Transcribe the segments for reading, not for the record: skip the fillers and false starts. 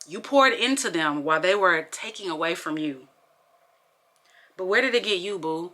You poured into them while they were taking away from you. But where did it get you, boo?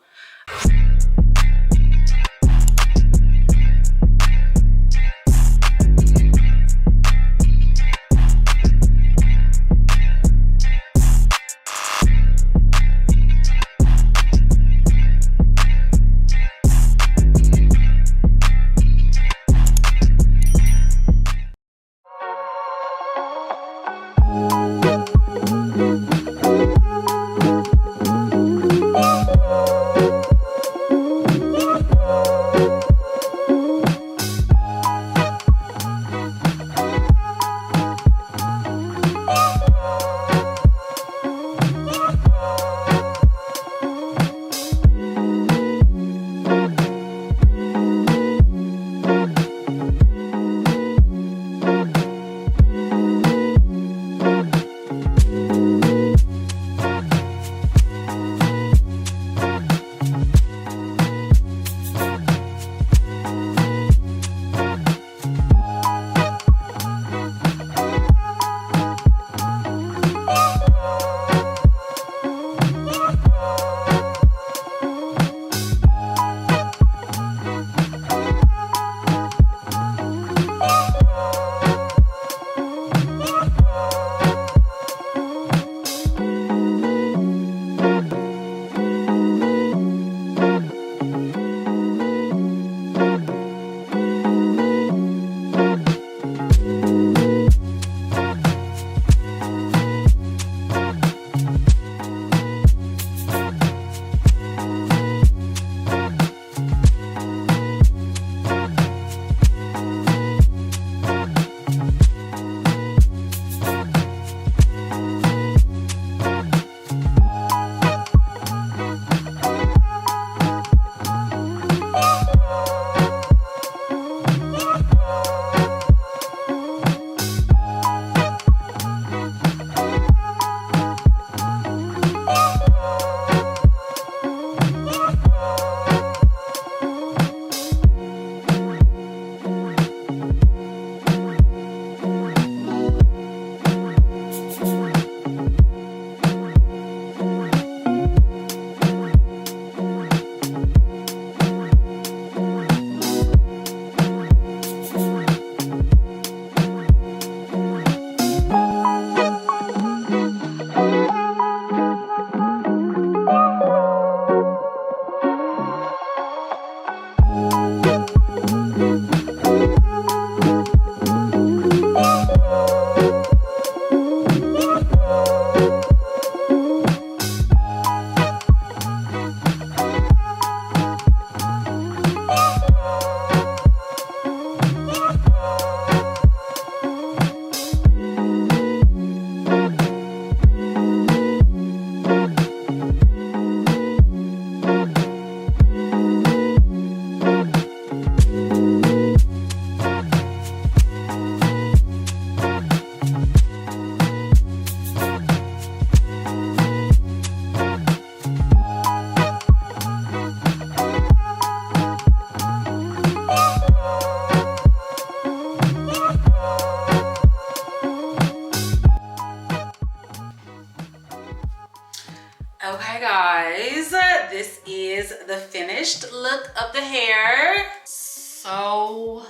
Okay guys, this is the finished look of the hair. So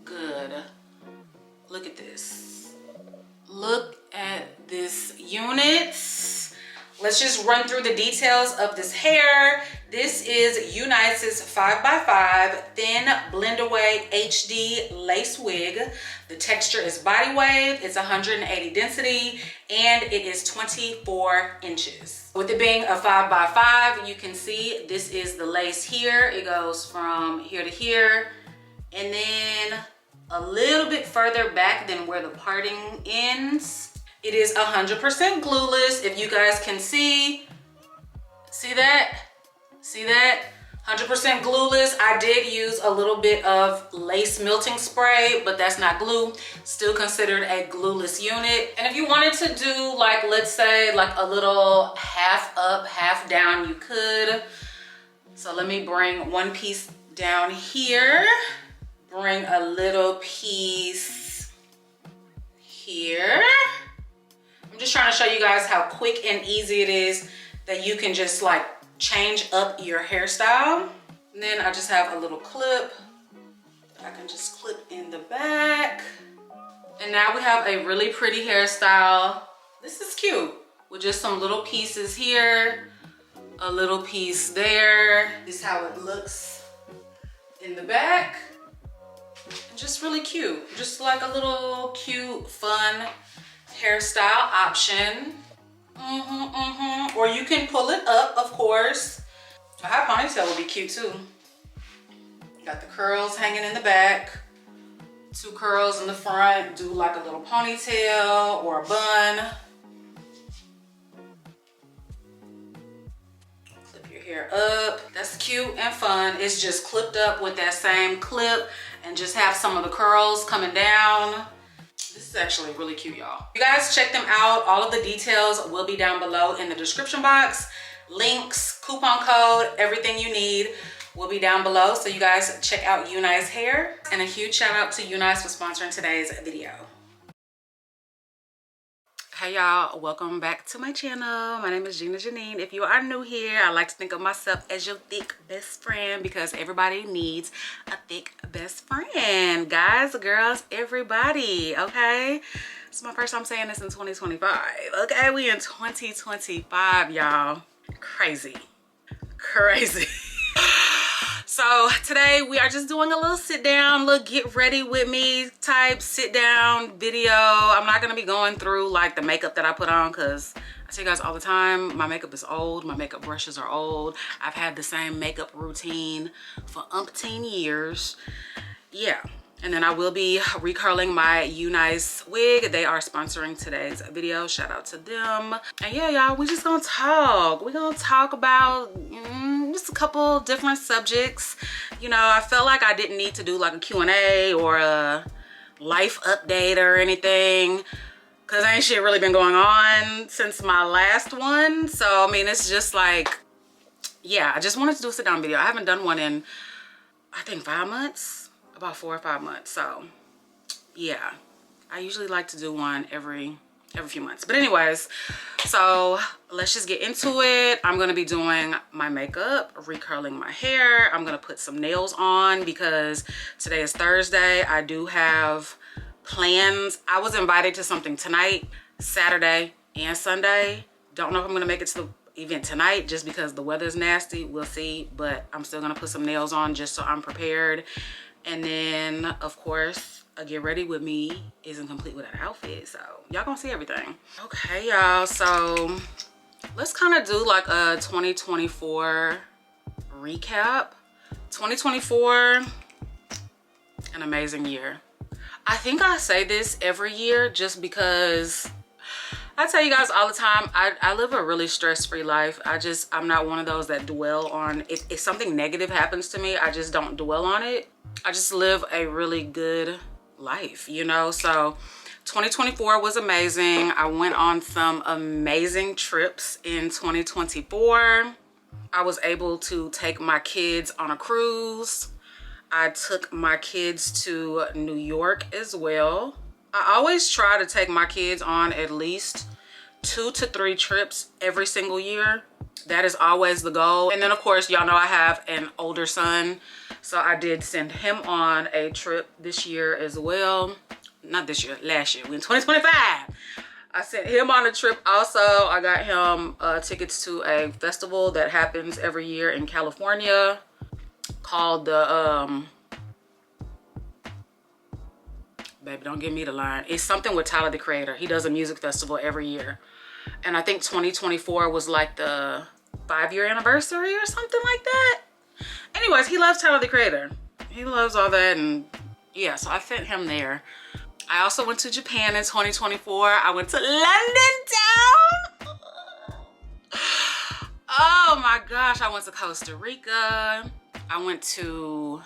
good. Look at this. Look at this unit. Let's just run through the details of this hair. This is Unice's 5x5 Thin Blend Away HD Lace Wig. The texture is body wave, it's 180 density, and it is 24 inches. With it being a 5x5, you can see this is the lace here. It goes from here to here, and then a little bit further back than where the parting ends. It is 100% glueless. If you guys can see that? See that? 100% glueless. I did use a little bit of lace melting spray, but that's not glue. Still considered a glueless unit. And if you wanted to do like, let's say like a little half up, half down, you could. So let me bring one piece down here. Bring a little piece here. show you guys how quick and easy it is that you can just like change up your hairstyle. And then I just have a little clip that I can just clip in the back. And now we have a really pretty hairstyle. This is cute with just some little pieces here, a little piece there. This is how it looks in the back. And just really cute. Just like a little cute, fun hairstyle option. Or you can pull it up, of course. A high ponytail would be cute too. Got the curls hanging in the back. 2 curls in the front. Do like a little ponytail or a bun. Clip your hair up. That's cute and fun. It's just clipped up with that same clip and just have some of the curls coming down. This is actually really cute, y'all. You guys check them out. All of the details will be down below in the description box. Links, coupon code, everything you need will be down below. So you guys check out Uni's hair. And a huge shout out to Uni's for sponsoring today's video. Hey y'all, welcome back to my channel. My name is GinaJyneen. If you are new here, I like to think of myself as your thick best friend because everybody needs a thick best friend. Guys, girls, everybody, okay? It's my first time saying this in 2025. Okay, we in 2025, y'all. Crazy. So today we are just doing a little sit down, little get ready with me type sit down video. I'm not gonna be going through like the makeup that I put on because I tell you guys all the time, my makeup is old, my makeup brushes are old. I've had the same makeup routine for umpteen years. Yeah. And then I will be recurling my Uni's wig. They are sponsoring today's video. Shout out to them. And yeah, y'all, we just gonna talk. We're gonna talk about just a couple different subjects. You know, I felt like I didn't need to do like a Q&A or a life update or anything because ain't shit really been going on since my last one. So, I mean, it's just like, yeah, I just wanted to do a sit down video. I haven't done one in, I think 5 months. About 4 or 5 months. So yeah, I usually like to do one every few months. But anyways, so let's just get into it. I'm gonna be doing my makeup, recurling my hair. I'm gonna put some nails on because today is Thursday. I do have plans. I was invited to something tonight, Saturday and Sunday. Don't know if I'm gonna make it to the event tonight just because the weather's nasty. We'll see, but I'm still gonna put some nails on just so I'm prepared. And then, of course, a get ready with me isn't complete without an outfit. So y'all gonna see everything. Okay, y'all. So let's kind of do like a 2024 recap. 2024, an amazing year. I think I say this every year just because I tell you guys all the time, I live a really stress-free life. I'm not one of those that dwell on, if something negative happens to me, I just don't dwell on it. I just live a really good life, you know? So 2024 was amazing. I went on some amazing trips in 2024. I was able to take my kids on a cruise. I took my kids to New York as well. I always try to take my kids on at least 2 to 3 trips every single year. That is always the goal. And then of course, y'all know I have an older son. So I did send him on a trip this year as well. Not this year, last year. We're in 2025. I sent him on a trip also. I got him tickets to a festival that happens every year in California called the, baby, don't give me the line. It's something with Tyler, the Creator. He does a music festival every year. And I think 2024 was like the 5-year anniversary or something like that. Anyways, he loves Tyler, the Creator. He loves all that. And yeah, so I sent him there. I also went to Japan in 2024. I went to London town. Oh my gosh, I went to Costa Rica. I went to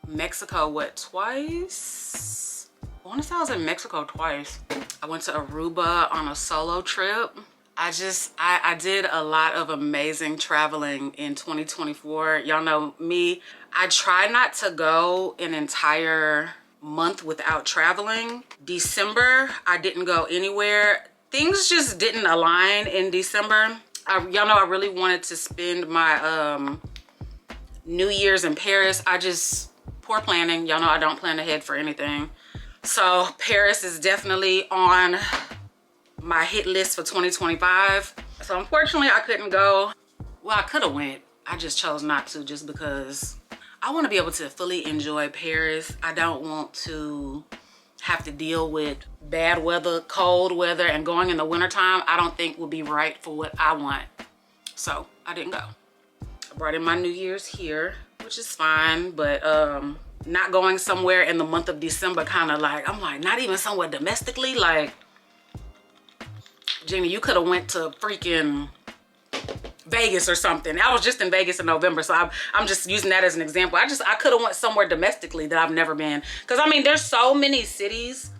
Mexico, twice? I want to say I was in Mexico twice. I went to Aruba on a solo trip. I did a lot of amazing traveling in 2024. Y'all know me. I try not to go an entire month without traveling. December, I didn't go anywhere. things just didn't align in December. Y'all know I really wanted to spend my New Year's in Paris. Poor planning. Y'all know I don't plan ahead for anything. So Paris is definitely on my hit list for 2025. So unfortunately I couldn't go. Well, I could have went. I just chose not to, just because I want to be able to fully enjoy Paris. I don't want to have to deal with bad weather, cold weather, and going in the wintertime I don't think will be right for what I want. So I didn't go. I brought in my New Year's here, which is fine, but not going somewhere in the month of December kind of like, I'm like, not even somewhere domestically. Like, Gina, you could have went to freaking Vegas or something. I was just in Vegas in November, so I'm just using that as an example. I could have went somewhere domestically that I've never been. Because I mean, there's so many cities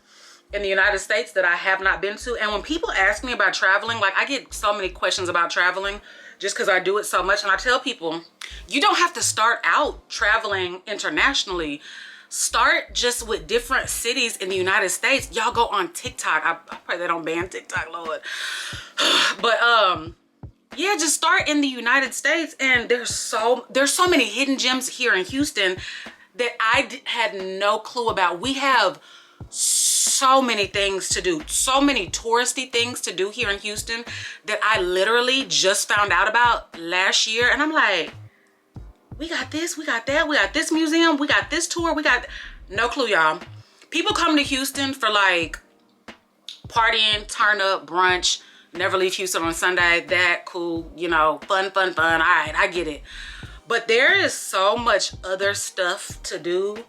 in the United States that I have not been to. And when people ask me about traveling, like I get so many questions about traveling just because I do it so much. And I tell people, you don't have to start out traveling internationally. Start just with different cities in the United States. Y'all go on TikTok. I pray they don't ban TikTok, Lord. But yeah, just start in the United States. And there's so many hidden gems here in Houston that I had no clue about. We have so many things to do, so many touristy things to do here in Houston that I literally just found out about last year. And I'm like, we got this, we got that, we got this museum, we got this tour, we got no clue, y'all. People come to Houston for like partying, turn up, brunch, never leave Houston on Sunday. That cool, you know, fun. All right, I get it. But there is so much other stuff to do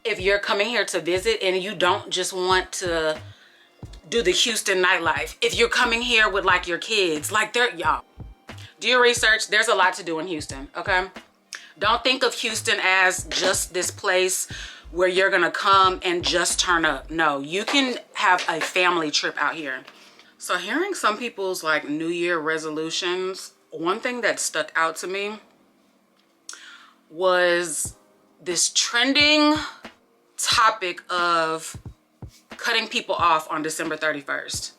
if you're coming here to visit and you don't just want to do the Houston nightlife. If you're coming here with like your kids, like y'all, do your research. There's a lot to do in Houston, okay? Don't think of Houston as just this place where you're gonna come and just turn up. No, you can have a family trip out here. So hearing some people's like New Year resolutions, one thing that stuck out to me was this trending topic of cutting people off on December 31st.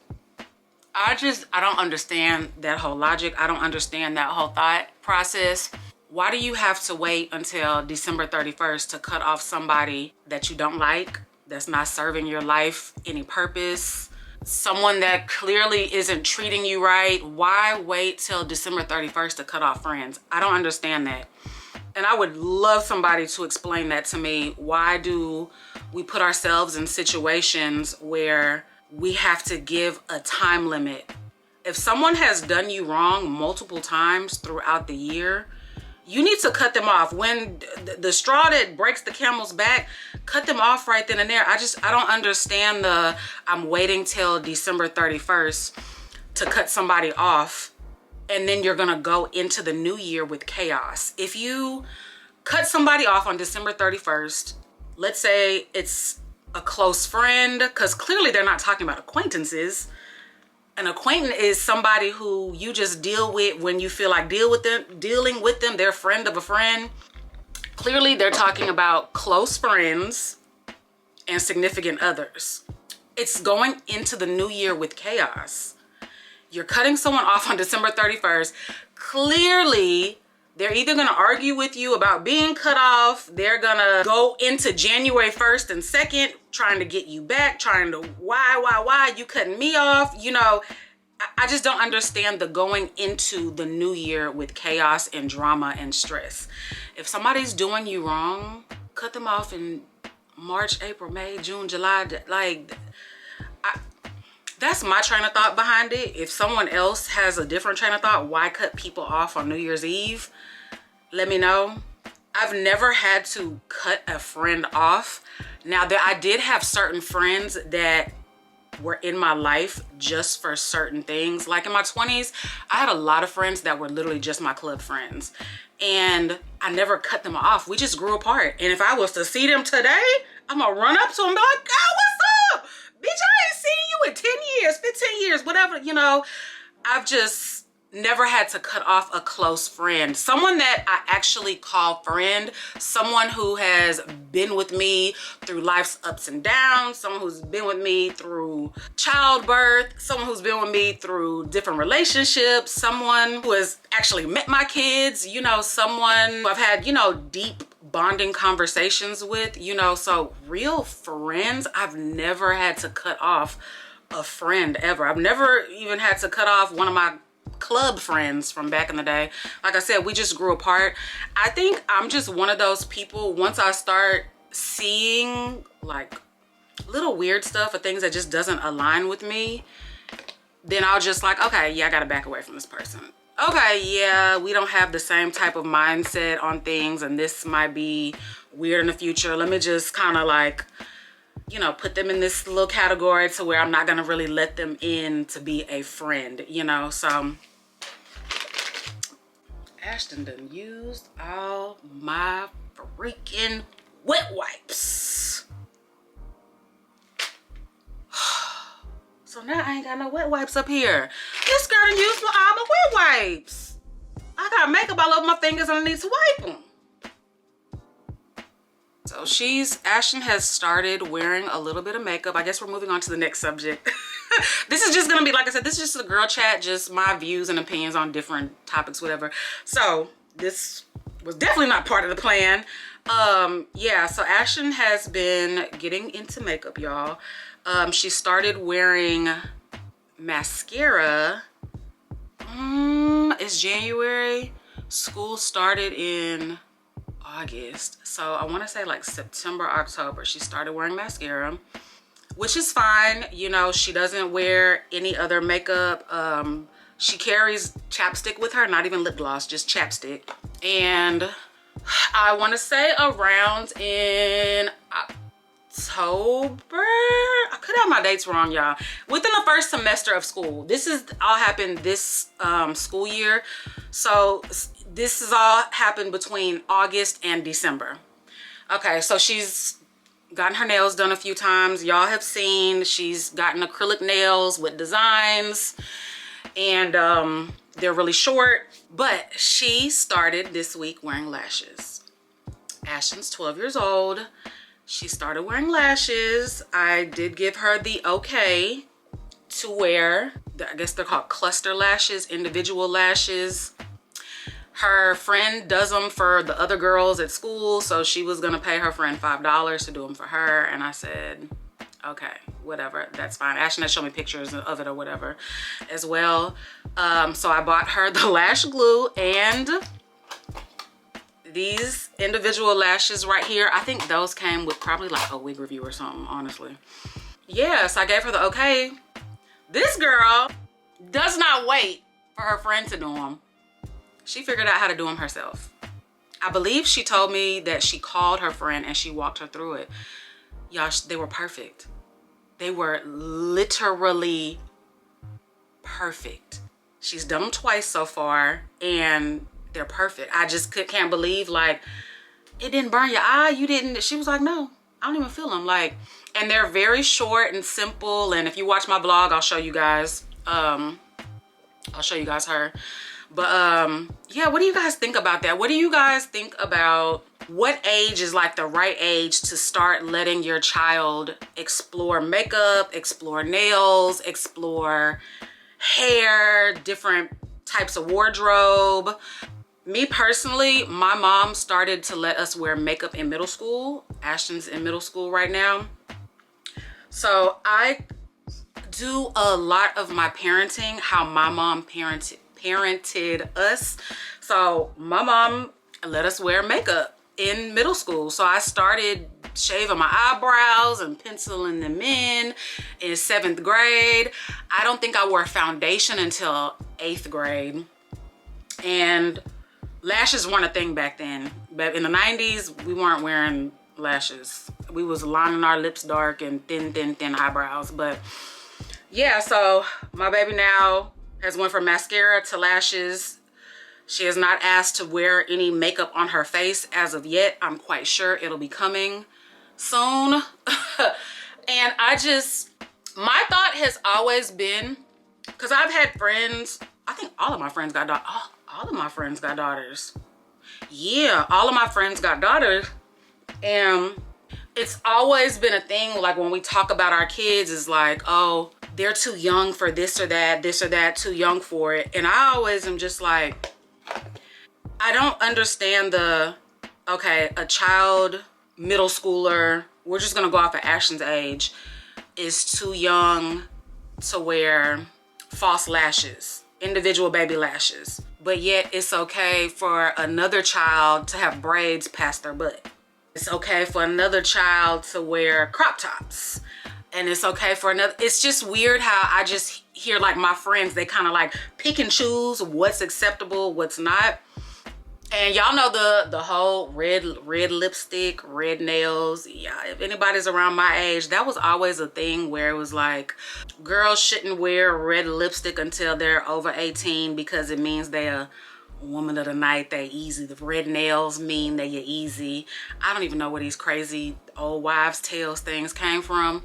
I don't understand that whole logic. I don't understand that whole thought process. Why do you have to wait until December 31st to cut off somebody that you don't like, that's not serving your life any purpose, someone that clearly isn't treating you right? Why wait till December 31st to cut off friends? I don't understand that. And I would love somebody to explain that to me. Why do we put ourselves in situations where we have to give a time limit? If someone has done you wrong multiple times throughout the year, you need to cut them off. When the straw that breaks the camel's back, cut them off right then and there. I don't understand I'm waiting till December 31st to cut somebody off, and then you're gonna go into the new year with chaos. If you cut somebody off on December 31st, let's say it's a close friend, because clearly they're not talking about acquaintances. An acquaintance is somebody who you just deal with when you feel like dealing with them. They're a friend of a friend. Clearly they're talking about close friends and significant others. It's going into the new year with chaos. You're cutting someone off on December 31st. Clearly, they're either gonna argue with you about being cut off, they're gonna go into January 1st and 2nd, trying to get you back, trying to, why, you cutting me off? You know, I just don't understand the going into the new year with chaos and drama and stress. If somebody's doing you wrong, cut them off in March, April, May, June, July, like, that's my train of thought behind it. If someone else has a different train of thought, why cut people off on New Year's Eve? Let me know. I've never had to cut a friend off. Now, I did have certain friends that were in my life just for certain things. Like in my 20s, I had a lot of friends that were literally just my club friends. And I never cut them off. We just grew apart. And if I was to see them today, I'm gonna run up to them and be like, "Oh, what's up? Bitch, I ain't seen you in 10 years, 15 years, whatever." You know, never had to cut off a close friend, someone that I actually call friend, someone who has been with me through life's ups and downs, someone who's been with me through childbirth, someone who's been with me through different relationships, someone who has actually met my kids, you know, someone who I've had, you know, deep bonding conversations with, you know. So real friends, I've never had to cut off a friend ever. I've never even had to cut off one of my club friends from back in the day. Like I said, we just grew apart. I think I'm just one of those people, once I start seeing like little weird stuff or things that just doesn't align with me, then I'll just like, okay, yeah, I gotta back away from this person. Okay, yeah, we don't have the same type of mindset on things, and this might be weird in the future. Let me just kind of like, you know, put them in this little category to where I'm not gonna really let them in to be a friend, you know. So Ashton done used all my freaking wet wipes. So now I ain't got no wet wipes up here. This girl done used all my wet wipes. I got makeup all over my fingers and I need to wipe them. So Ashton has started wearing a little bit of makeup. I guess we're moving on to the next subject. This is just gonna be, like I said, this is just a girl chat, just my views and opinions on different topics, whatever. So this was definitely not part of the plan. Yeah, so Ashton has been getting into makeup, y'all. She started wearing mascara. It's January. School started in August. So I want to say like September, October, she started wearing mascara, which is fine. You know, she doesn't wear any other makeup. She carries chapstick with her, not even lip gloss, just chapstick. And I want to say around in October, I could have my dates wrong, y'all, within the first semester of school. This is all happened this school year. So this has all happened between August and December. Okay, so she's gotten her nails done a few times. Y'all have seen she's gotten acrylic nails with designs, and they're really short. But she started this week wearing lashes. Ashton's 12 years old. She started wearing lashes. I did give her the okay to wear, I guess they're called cluster lashes, individual lashes. Her friend does them for the other girls at school, so she was gonna pay her friend $5 to do them for her, and I said, okay, whatever, that's fine. Ashton has shown me pictures of it or whatever as well. So I bought her the lash glue and these individual lashes right here. I think those came with probably like a wig review or something, honestly. Yes, I gave her the okay. This girl does not wait for her friend to do them. She figured out how to do them herself. I believe she told me that she called her friend and she walked her through it. Y'all, they were perfect. They were literally perfect. She's done them twice so far and they're perfect. I just can't believe, like, it didn't burn your eye. You didn't. She was like, no, I don't even feel them. Like, and they're very short and simple. And if you watch my blog, I'll show you guys. I'll show you guys her. But yeah, what do you guys think about that? What do you guys think about what age is like the right age to start letting your child explore makeup, explore nails, explore hair, different types of wardrobe? Me personally, my mom started to let us wear makeup in middle school. Ashton's in middle school right now. So I do a lot of my parenting how my mom parented us. So my mom let us wear makeup in middle school. So I started shaving my eyebrows and penciling them in 7th grade. I don't think I wore foundation until 8th grade. And lashes weren't a thing back then. But in the 90s, we weren't wearing lashes. We was lining our lips dark and thin eyebrows. But yeah, so my baby now has went from mascara to lashes. She has not asked to wear any makeup on her face as of yet. I'm quite sure it'll be coming soon. And my thought has always been, because I've had friends, I think all of my friends got daughters. All of my friends got daughters. Yeah, all of my friends got daughters. And it's always been a thing, like when we talk about our kids, is like, oh, they're too young for this or that, too young for it. And I always am just like, I don't understand okay, a child, middle schooler, we're just gonna go off of Ashton's age, is too young to wear false lashes, individual baby lashes. But yet it's okay for another child to have braids past their butt. It's okay for another child to wear crop tops. And it's okay for another. It's just weird how I just hear like my friends, they kind of like pick and choose what's acceptable, what's not. And y'all know the whole red lipstick, red nails. Yeah, if anybody's around my age, that was always a thing where it was like, girls shouldn't wear red lipstick until they're over 18 because it means they're a woman of the night, they easy. The red nails mean that you're easy. I don't even know where these crazy old wives' tales things came from.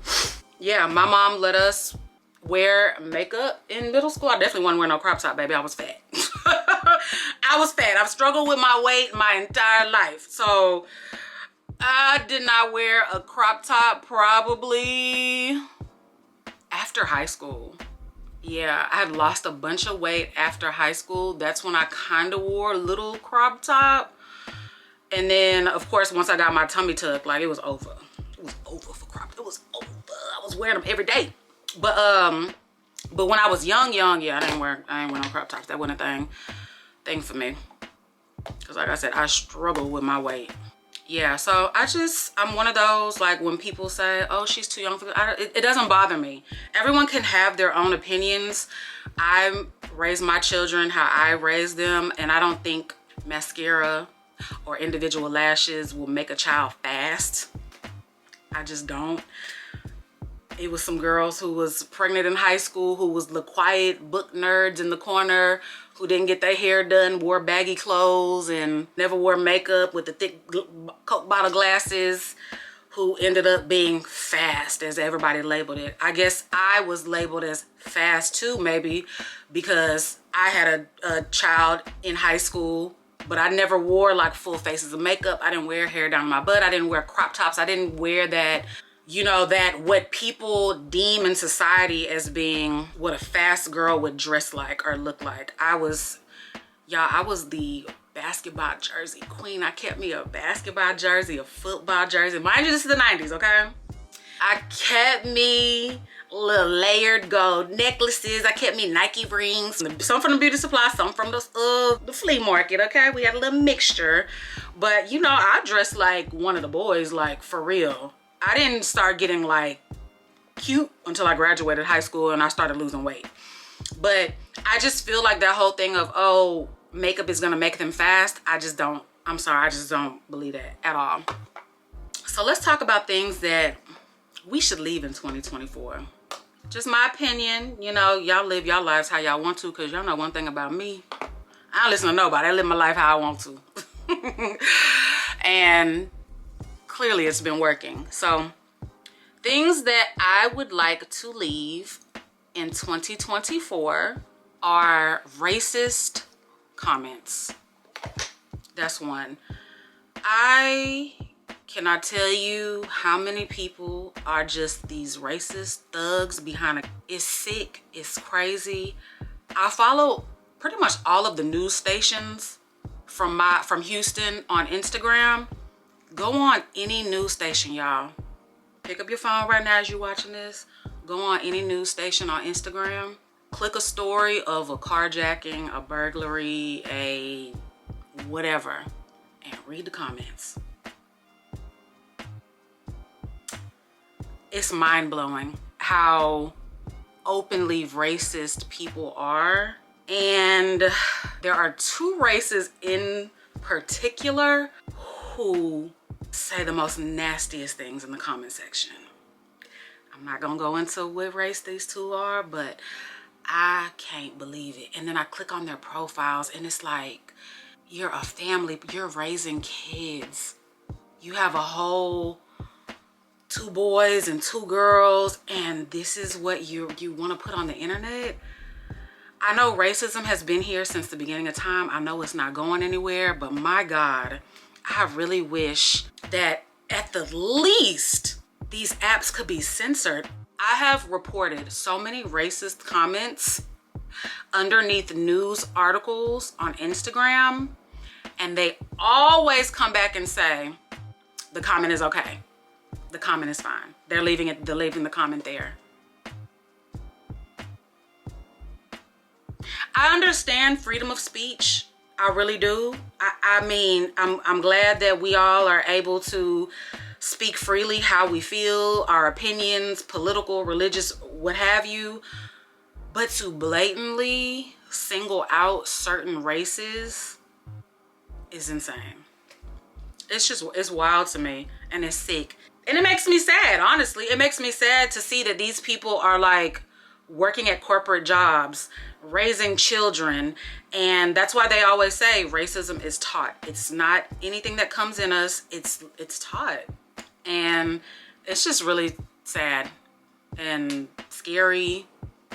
Yeah, my mom let us wear makeup in middle school. I definitely wasn't wearing no crop top, baby. I was fat. I was fat. I've struggled with my weight my entire life. So I did not wear a crop top probably after high school. Yeah, I had lost a bunch of weight after high school. That's when I kind of wore a little crop top. And then, of course, once I got my tummy tucked, like, it was over. It was over for crop. It was over. I was wearing them every day. But when I was young, yeah, I ain't wear no crop tops. That wasn't a thing for me. Because like I said, I struggle with my weight. Yeah, so I'm one of those, like, when people say, oh, she's too young for it doesn't bother me. Everyone can have their own opinions. I raise my children how I raise them, and I don't think mascara or individual lashes will make a child fast. I just don't. It was some girls who was pregnant in high school, who was the quiet book nerds in the corner, who didn't get their hair done, wore baggy clothes, and never wore makeup, with the thick Coke bottle glasses, who ended up being fast, as everybody labeled it. I guess I was labeled as fast too, maybe, because I had a child in high school, but I never wore like full faces of makeup. I didn't wear hair down my butt. I didn't wear crop tops. I didn't wear that, you know, that what people deem in society as being what a fast girl would dress like or look like. I was the basketball jersey queen. I kept me a basketball jersey, a football jersey. Mind you, this is the 90s, okay? I kept me little layered gold necklaces. I kept me Nike rings. Some from the beauty supply, some from the flea market, okay? We had a little mixture. But, you know, I dressed like one of the boys, like, for real. I didn't start getting like cute until I graduated high school and I started losing weight. But I just feel like that whole thing of, oh, makeup is gonna make them fast. I just don't believe that at all. So let's talk about things that we should leave in 2024. Just my opinion. You know, y'all live your lives how y'all want to, because y'all know one thing about me. I don't listen to nobody. I live my life how I want to. And clearly it's been working. So things that I would like to leave in 2024 are racist comments. That's one. I cannot tell you how many people are just these racist thugs behind it. It's sick, it's crazy. I follow pretty much all of the news stations from Houston on Instagram. Go on any news station, y'all. Pick up your phone right now as you're watching this. Go on any news station on Instagram. Click a story of a carjacking, a burglary, a whatever, and read the comments. It's mind-blowing how openly racist people are. And there are two races in particular who say the most nastiest things in the comment section. I'm not gonna go into what race these two are, but I can't believe it. And then I click on their profiles and it's like, you're a family, you're raising kids. You have a whole 2 boys and 2 girls, and this is what you want to put on the internet? I know racism has been here since the beginning of time. I know it's not going anywhere, but my God, I really wish that at the least these apps could be censored. I have reported so many racist comments underneath news articles on Instagram, and they always come back and say, the comment is okay. The comment is fine. They're leaving the comment there. I understand freedom of speech. I really do. I mean, I'm glad that we all are able to speak freely how we feel, our opinions, political, religious, what have you. But to blatantly single out certain races is insane. It's wild to me, and it's sick. And it makes me sad, honestly. It makes me sad to see that these people are like working at corporate jobs, raising children, and that's why they always say racism is taught. It's not anything that comes in us, it's taught. And it's just really sad and scary.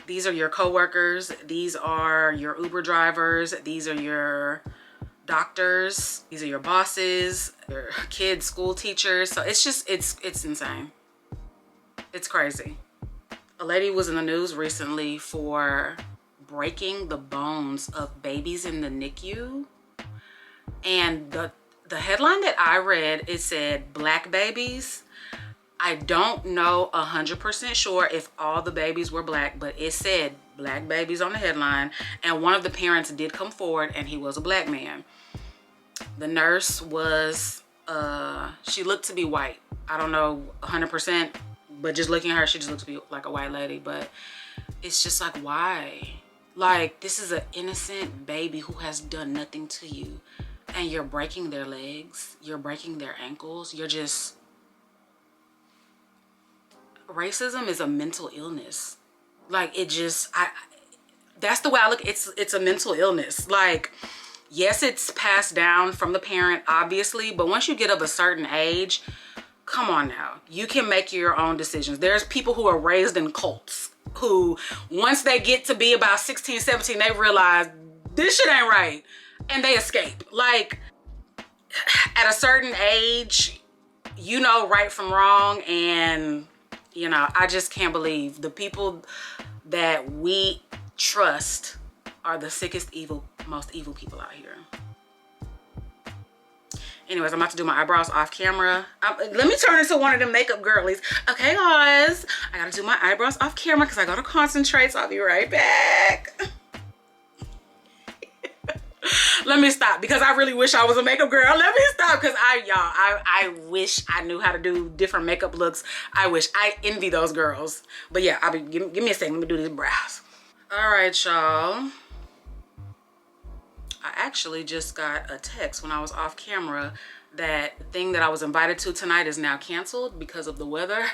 These are your coworkers, these are your Uber drivers, these are your doctors, these are your bosses, your kids, school teachers. So it's just, it's insane. It's crazy. A lady was in the news recently for breaking the bones of babies in the NICU. And the headline that I read, it said black babies. I don't know 100% sure if all the babies were black, but it said black babies on the headline. And one of the parents did come forward, and he was a black man. The nurse was, she looked to be white. I don't know 100%, but just looking at her, she just looked to be like a white lady. But it's just like, why? Like, this is an innocent baby who has done nothing to you, and you're breaking their legs, you're breaking their ankles, you're just... Racism is a mental illness. Like, it just, that's the way I look. It's a mental illness. Like, yes, it's passed down from the parent, obviously, but once you get of a certain age, come on now, you can make your own decisions. There's people who are raised in cults who, once they get to be about 16, 17, they realize this shit ain't right, and they escape. Like, at a certain age, you know right from wrong, and you know, I just can't believe the people that we trust are the sickest, most evil people out here. Anyways, I'm about to do my eyebrows off camera. Let me turn into one of them makeup girlies. Okay, guys, I gotta do my eyebrows off camera because I gotta concentrate, so I'll be right back. Let me stop because I really wish I was a makeup girl. Let me stop because I wish I knew how to do different makeup looks. I envy those girls. But yeah, give me a second. Let me do these brows. All right, y'all. I actually just got a text when I was off camera that the thing that I was invited to tonight is now canceled because of the weather.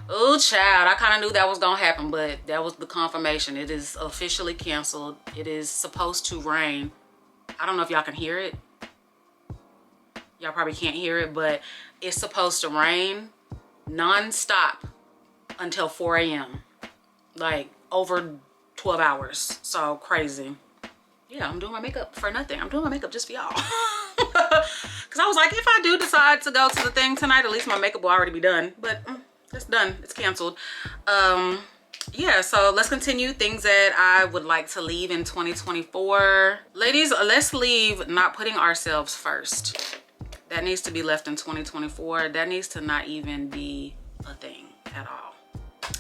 Oh, child, I kind of knew that was gonna happen, but that was the confirmation. It is officially canceled. It is supposed to rain. I don't know if y'all can hear it. Y'all probably can't hear it, but it's supposed to rain non-stop until 4 a.m. Like over 12 hours. So crazy. Yeah, I'm doing my makeup for nothing. I'm doing my makeup just for y'all. Because I was like, if I do decide to go to the thing tonight, at least my makeup will already be done. But it's done. It's canceled. Yeah, so let's continue things that I would like to leave in 2024. Ladies, let's leave not putting ourselves first. That needs to be left in 2024. That needs to not even be a thing at all.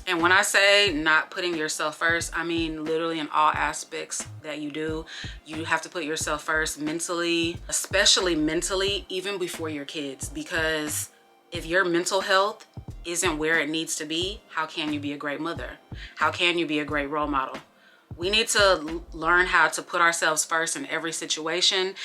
And when I say not putting yourself first, I mean literally in all aspects that you do. You have to put yourself first mentally, especially mentally, even before your kids. Because if your mental health isn't where it needs to be, how can you be a great mother? How can you be a great role model? We need to learn how to put ourselves first in every situation,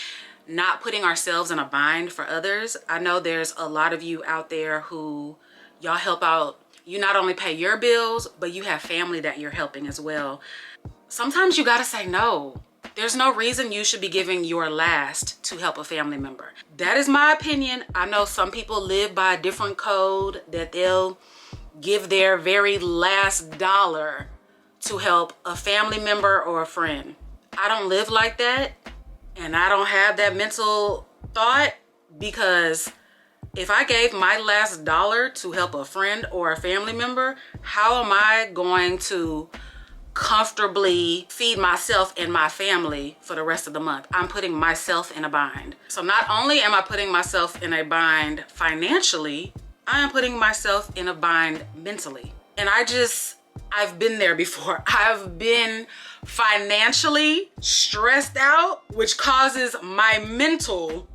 not putting ourselves in a bind for others. I know there's a lot of you out there who y'all help out. You not only pay your bills, but you have family that you're helping as well. Sometimes you gotta say no. There's no reason you should be giving your last to help a family member. That is my opinion. I know some people live by a different code that they'll give their very last dollar to help a family member or a friend. I don't live like that, and I don't have that mental thought, because if I gave my last dollar to help a friend or a family member, how am I going to comfortably feed myself and my family for the rest of the month? I'm putting myself in a bind. So not only am I putting myself in a bind financially, I am putting myself in a bind mentally. And I've been there before. I've been financially stressed out, which causes my mental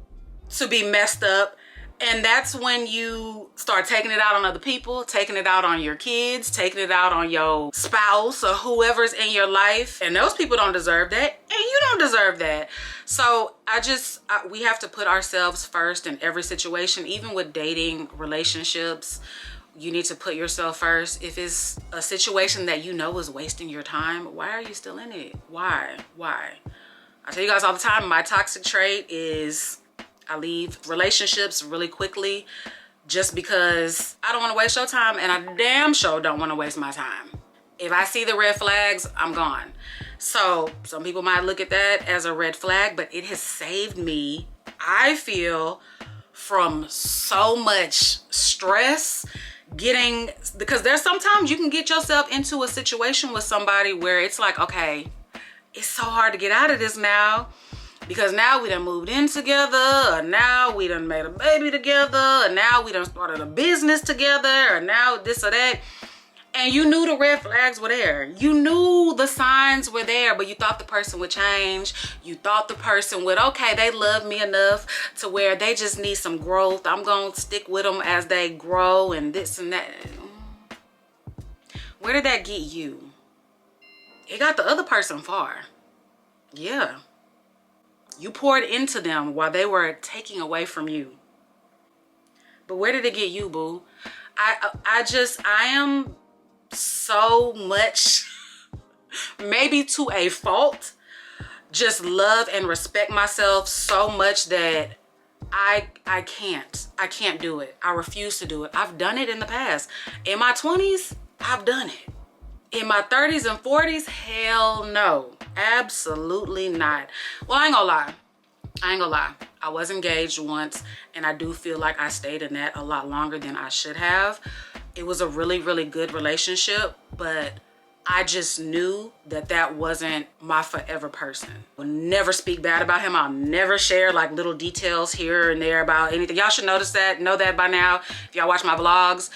to be messed up. And that's when you start taking it out on other people, taking it out on your kids, taking it out on your spouse or whoever's in your life. And those people don't deserve that, and you don't deserve that. So we have to put ourselves first in every situation, even with dating, relationships. You need to put yourself first. If it's a situation that you know is wasting your time, why are you still in it? Why? I tell you guys all the time, my toxic trait is I leave relationships really quickly just because I don't want to waste your time, and I damn sure don't want to waste my time. If I see the red flags, I'm gone. So some people might look at that as a red flag, but it has saved me, I feel, from so much stress because there's sometimes you can get yourself into a situation with somebody where it's like, okay, it's so hard to get out of this now, because now we done moved in together, or now we done made a baby together, or now we done started a business together, or now this or that. And you knew the red flags were there. You knew the signs were there, but you thought the person would change. You thought the person would, okay, they love me enough to where they just need some growth. I'm gonna stick with them as they grow and this and that. Where did that get you? It got the other person far. Yeah. You poured into them while they were taking away from you. But where did it get you, boo? I am so much, maybe to a fault, just love and respect myself so much that I can't do it. I refuse to do it. I've done it in the past. In my 20s, I've done it. In my 30s and 40s, hell no. Absolutely not. Well, I ain't gonna lie. I was engaged once, and I do feel like I stayed in that a lot longer than I should have. It was a really, really good relationship, but I just knew that that wasn't my forever person. I'll never speak bad about him. I'll never share like little details here and there about anything. Y'all should know that by now. If y'all watch my vlogs,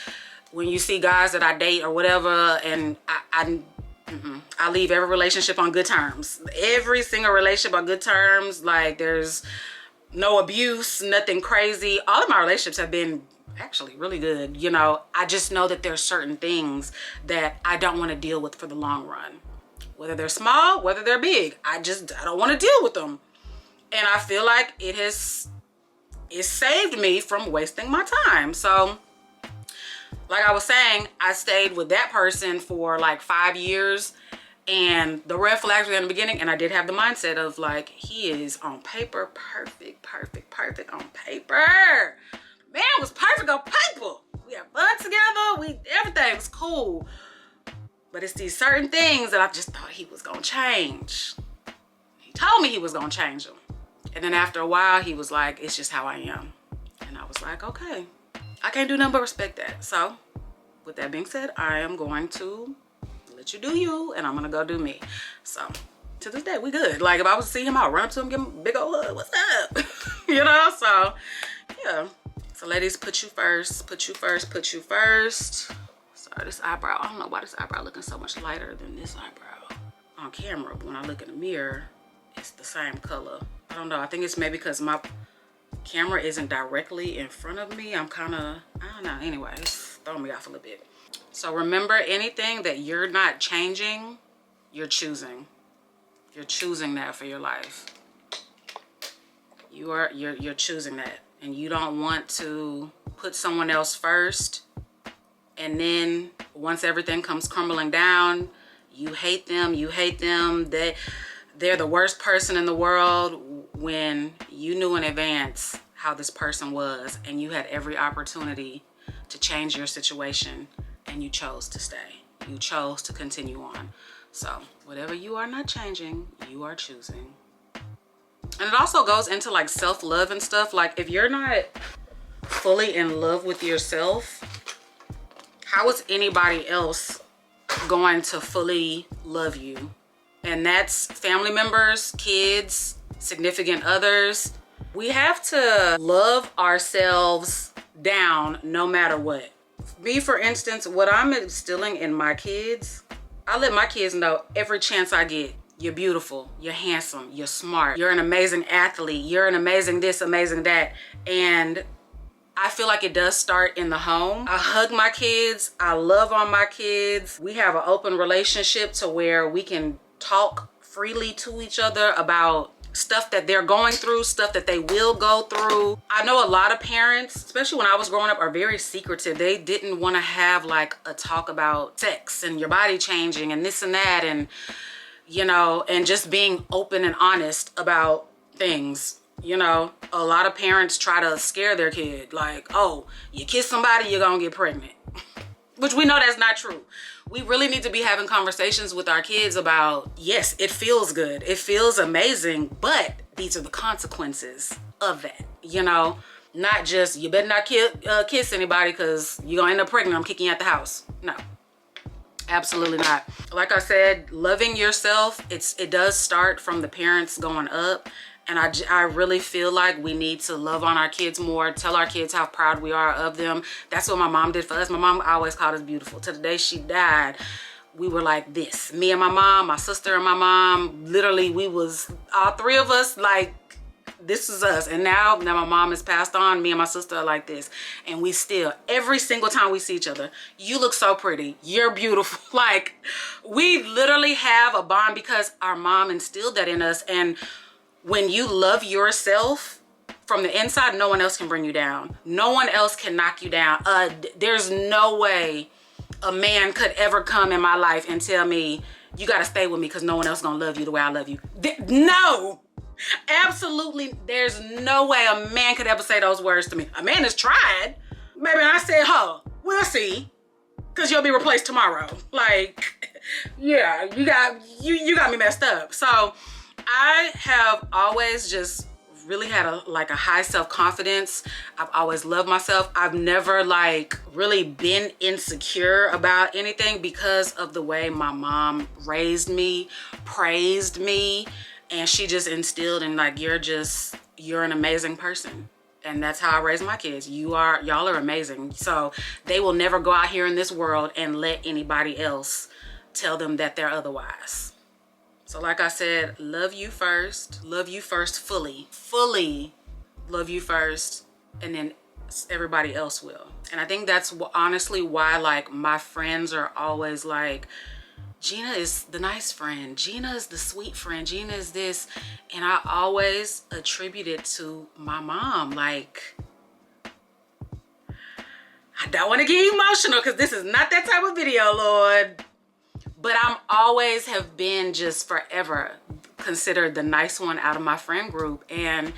when you see guys that I date or whatever, and I leave every relationship on good terms. Every single relationship on good terms. Like, there's no abuse, nothing crazy. All of my relationships have been actually really good. You know, I just know that there's certain things that I don't want to deal with for the long run. Whether they're small, whether they're big. I don't want to deal with them. And I feel like it saved me from wasting my time. So, like I was saying, I stayed with that person for like 5 years, and the red flags were in the beginning, and I did have the mindset of like, he is on paper perfect on paper. Man was perfect on paper. We had fun together. Everything was cool. But it's these certain things that I just thought he was gonna change. He told me he was gonna change them. And then after a while, he was like, it's just how I am. And I was like, okay. I can't do nothing but respect that. So, with that being said, I am going to let you do you, and I'm gonna go do me. So, to this day, we good. Like, if I was to see him, I'll run up to him, give him a big old hug. What's up? You know? So, yeah. So, ladies, put you first. Put you first. Put you first. Sorry, this eyebrow. I don't know why this eyebrow looking so much lighter than this eyebrow on camera. But when I look in the mirror, it's the same color. I don't know. I think it's maybe because my camera isn't directly in front of me. I'm kind of, I don't know. Anyway, it's throwing me off a little bit. So remember, anything that you're not changing, you're choosing. You're choosing that for your life. You're choosing that. And you don't want to put someone else first, and then once everything comes crumbling down, you hate them. They're the worst person in the world, when you knew in advance how this person was, and you had every opportunity to change your situation, and you chose to stay. You chose to continue on. So whatever you are not changing, you are choosing. And it also goes into like self-love and stuff. Like if you're not fully in love with yourself, how is anybody else going to fully love you? And that's family members, kids, significant others. We have to love ourselves down no matter what. Me, for instance, what I'm instilling in my kids, I let my kids know every chance I get, you're beautiful, you're handsome, you're smart, you're an amazing athlete, you're an amazing this, amazing that. And I feel like it does start in the home. I hug my kids, I love on my kids. We have an open relationship to where we can talk freely to each other about stuff that they're going through, stuff that they will go through. I know a lot of parents, especially when I was growing up, are very secretive. They didn't want to have like a talk about sex and your body changing and this and that, and you know, and just being open and honest about things. You know, a lot of parents try to scare their kid, like, oh, you kiss somebody, you're gonna get pregnant. Which we know that's not true. We really need to be having conversations with our kids about, yes, it feels good, it feels amazing, but these are the consequences of that. You know, not just, you better not kiss anybody because you're gonna end up pregnant, I'm kicking you out the house. No, absolutely not. Like I said, loving yourself, it does start from the parents going up. And I really feel like we need to love on our kids more, tell our kids how proud we are of them. That's what my mom did for us. My mom always called us beautiful. To the day she died, we were like this. Me and my mom, my sister and my mom, literally we was, all three of us, like, this is us. And now my mom has passed on, me and my sister are like this. And we still, every single time we see each other, you look so pretty, you're beautiful. Like, we literally have a bond because our mom instilled that in us. And when you love yourself from the inside, no one else can bring you down. No one else can knock you down. There's no way a man could ever come in my life and tell me, you gotta stay with me because no one else gonna love you the way I love you. No, absolutely. There's no way a man could ever say those words to me. A man has tried. Maybe I said, huh, we'll see. Because you'll be replaced tomorrow. Like, yeah, you got me messed up. So I have always just really had a high self-confidence. I've always loved myself. I've never like really been insecure about anything because of the way my mom raised me, praised me, and she just instilled in like, you're an amazing person. And that's how I raise my kids. Y'all are amazing. So they will never go out here in this world and let anybody else tell them that they're otherwise. So like I said, love you first fully love you first, and then everybody else will. And I think that's honestly why like my friends are always like, Gina is the nice friend, Gina is the sweet friend, Gina is this. And I always attribute it to my mom. Like, I don't want to get emotional because this is not that type of video, Lord. But I'm always have been just forever considered the nice one out of my friend group. And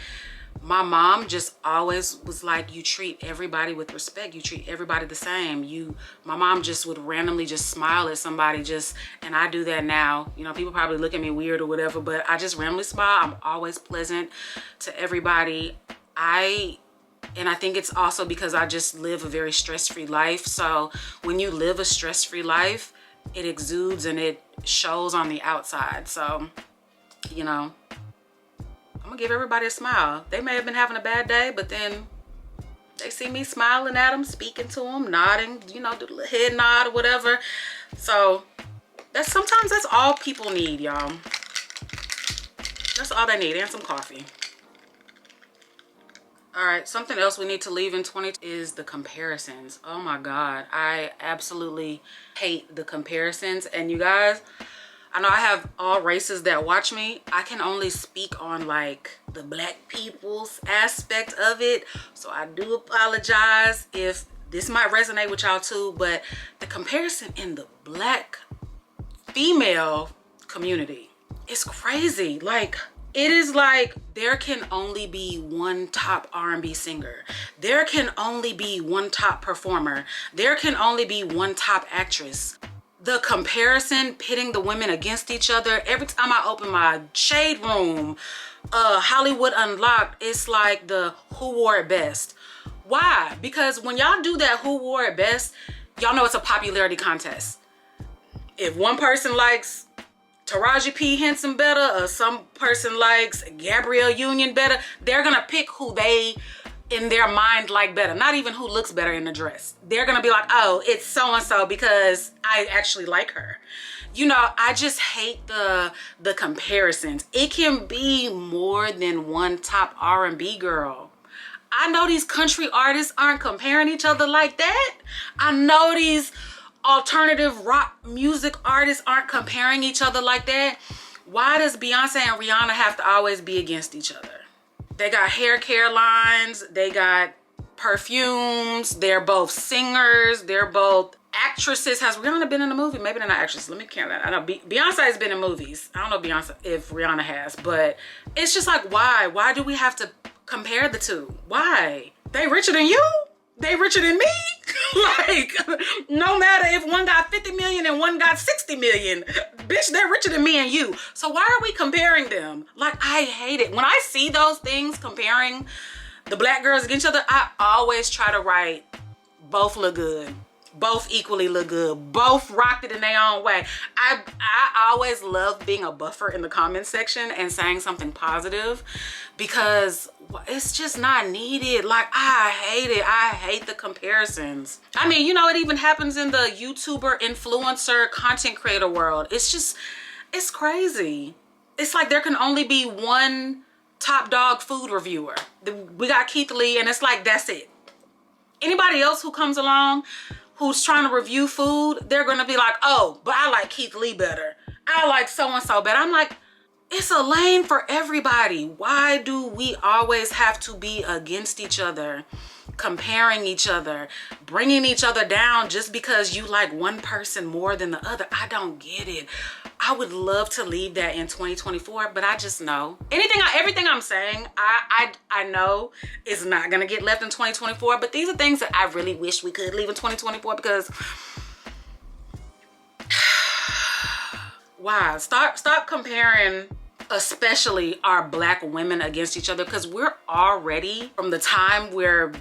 my mom just always was like, you treat everybody with respect. You treat everybody the same. My mom just would randomly just smile at somebody and I do that now. You know, people probably look at me weird or whatever, but I just randomly smile. I'm always pleasant to everybody. And I think it's also because I just live a very stress-free life. So when you live a stress-free life, it exudes and it shows on the outside. So, you know, I'm gonna give everybody a smile. They may have been having a bad day, but then they see me smiling at them, speaking to them, nodding, you know, do the head nod or whatever. So sometimes that's all people need, y'all. That's all they need, and some coffee. All right, something else we need to leave in 2020 is the comparisons. Oh my God, I absolutely hate the comparisons. And you guys, I know I have all races that watch me. I can only speak on like the Black people's aspect of it. So I do apologize if this might resonate with y'all too, but the comparison in the Black female community is crazy. Like, it is like there can only be one top R&B singer. There can only be one top performer. There can only be one top actress. The comparison, pitting the women against each other. Every time I open my shade room, Hollywood Unlocked, it's like the who wore it best. Why? Because when y'all do that who wore it best, y'all know it's a popularity contest. If one person likes Taraji P. Henson better, or some person likes Gabrielle Union better, they're gonna pick who they in their mind like better. Not even who looks better in the dress. They're gonna be like, oh, it's so-and-so because I actually like her. You know, I just hate the comparisons. It can be more than one top R&B girl. I know these country artists aren't comparing each other like that. I know these alternative rock music artists aren't comparing each other like that. Why does Beyonce and Rihanna have to always be against each other? They got hair care lines, they got perfumes, they're both singers, they're both actresses. Has Rihanna been in a movie? Maybe they're not actresses. Let me count that. I know Beyonce has been in movies. I don't know Beyonce if Rihanna has, but it's just like, why? Why do we have to compare the two? Why? They richer than you? They richer than me? Like, no matter if one got 50 million and one got 60 million, bitch, they're richer than me and you. So why are we comparing them? Like, I hate it. When I see those things comparing the black girls against each other, I always try to write, both look good. Both equally look good. Both rocked it in their own way. I always love being a buffer in the comment section and saying something positive, because it's just not needed. Like, I hate it. I hate the comparisons. I mean, you know, it even happens in the YouTuber, influencer, content creator world. It's just, it's crazy. It's like there can only be one top dog food reviewer. We got Keith Lee, and it's like, that's it. Anybody else who comes along who's trying to review food, they're gonna be like, oh, but I like Keith Lee better. I like so-and-so better. I'm like, it's a lane for everybody. Why do we always have to be against each other, comparing each other, bringing each other down just because you like one person more than the other? I don't get it. I would love to leave that in 2024, but I just know everything I'm saying, I know is not gonna get left in 2024, but these are things that I really wish we could leave in 2024, because why? Stop comparing, especially our black women against each other, because we're already, from the time we're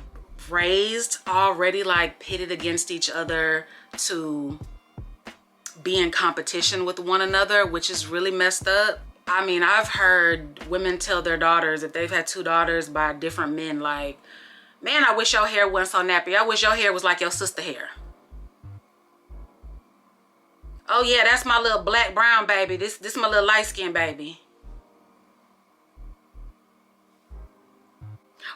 raised, already like pitted against each other to be in competition with one another, which is really messed up. I mean, I've heard women tell their daughters, if they've had two daughters by different men, like, man, I wish your hair wasn't so nappy. I wish your hair was like your sister hair. Oh yeah, that's my little black brown baby. This my little light skin baby.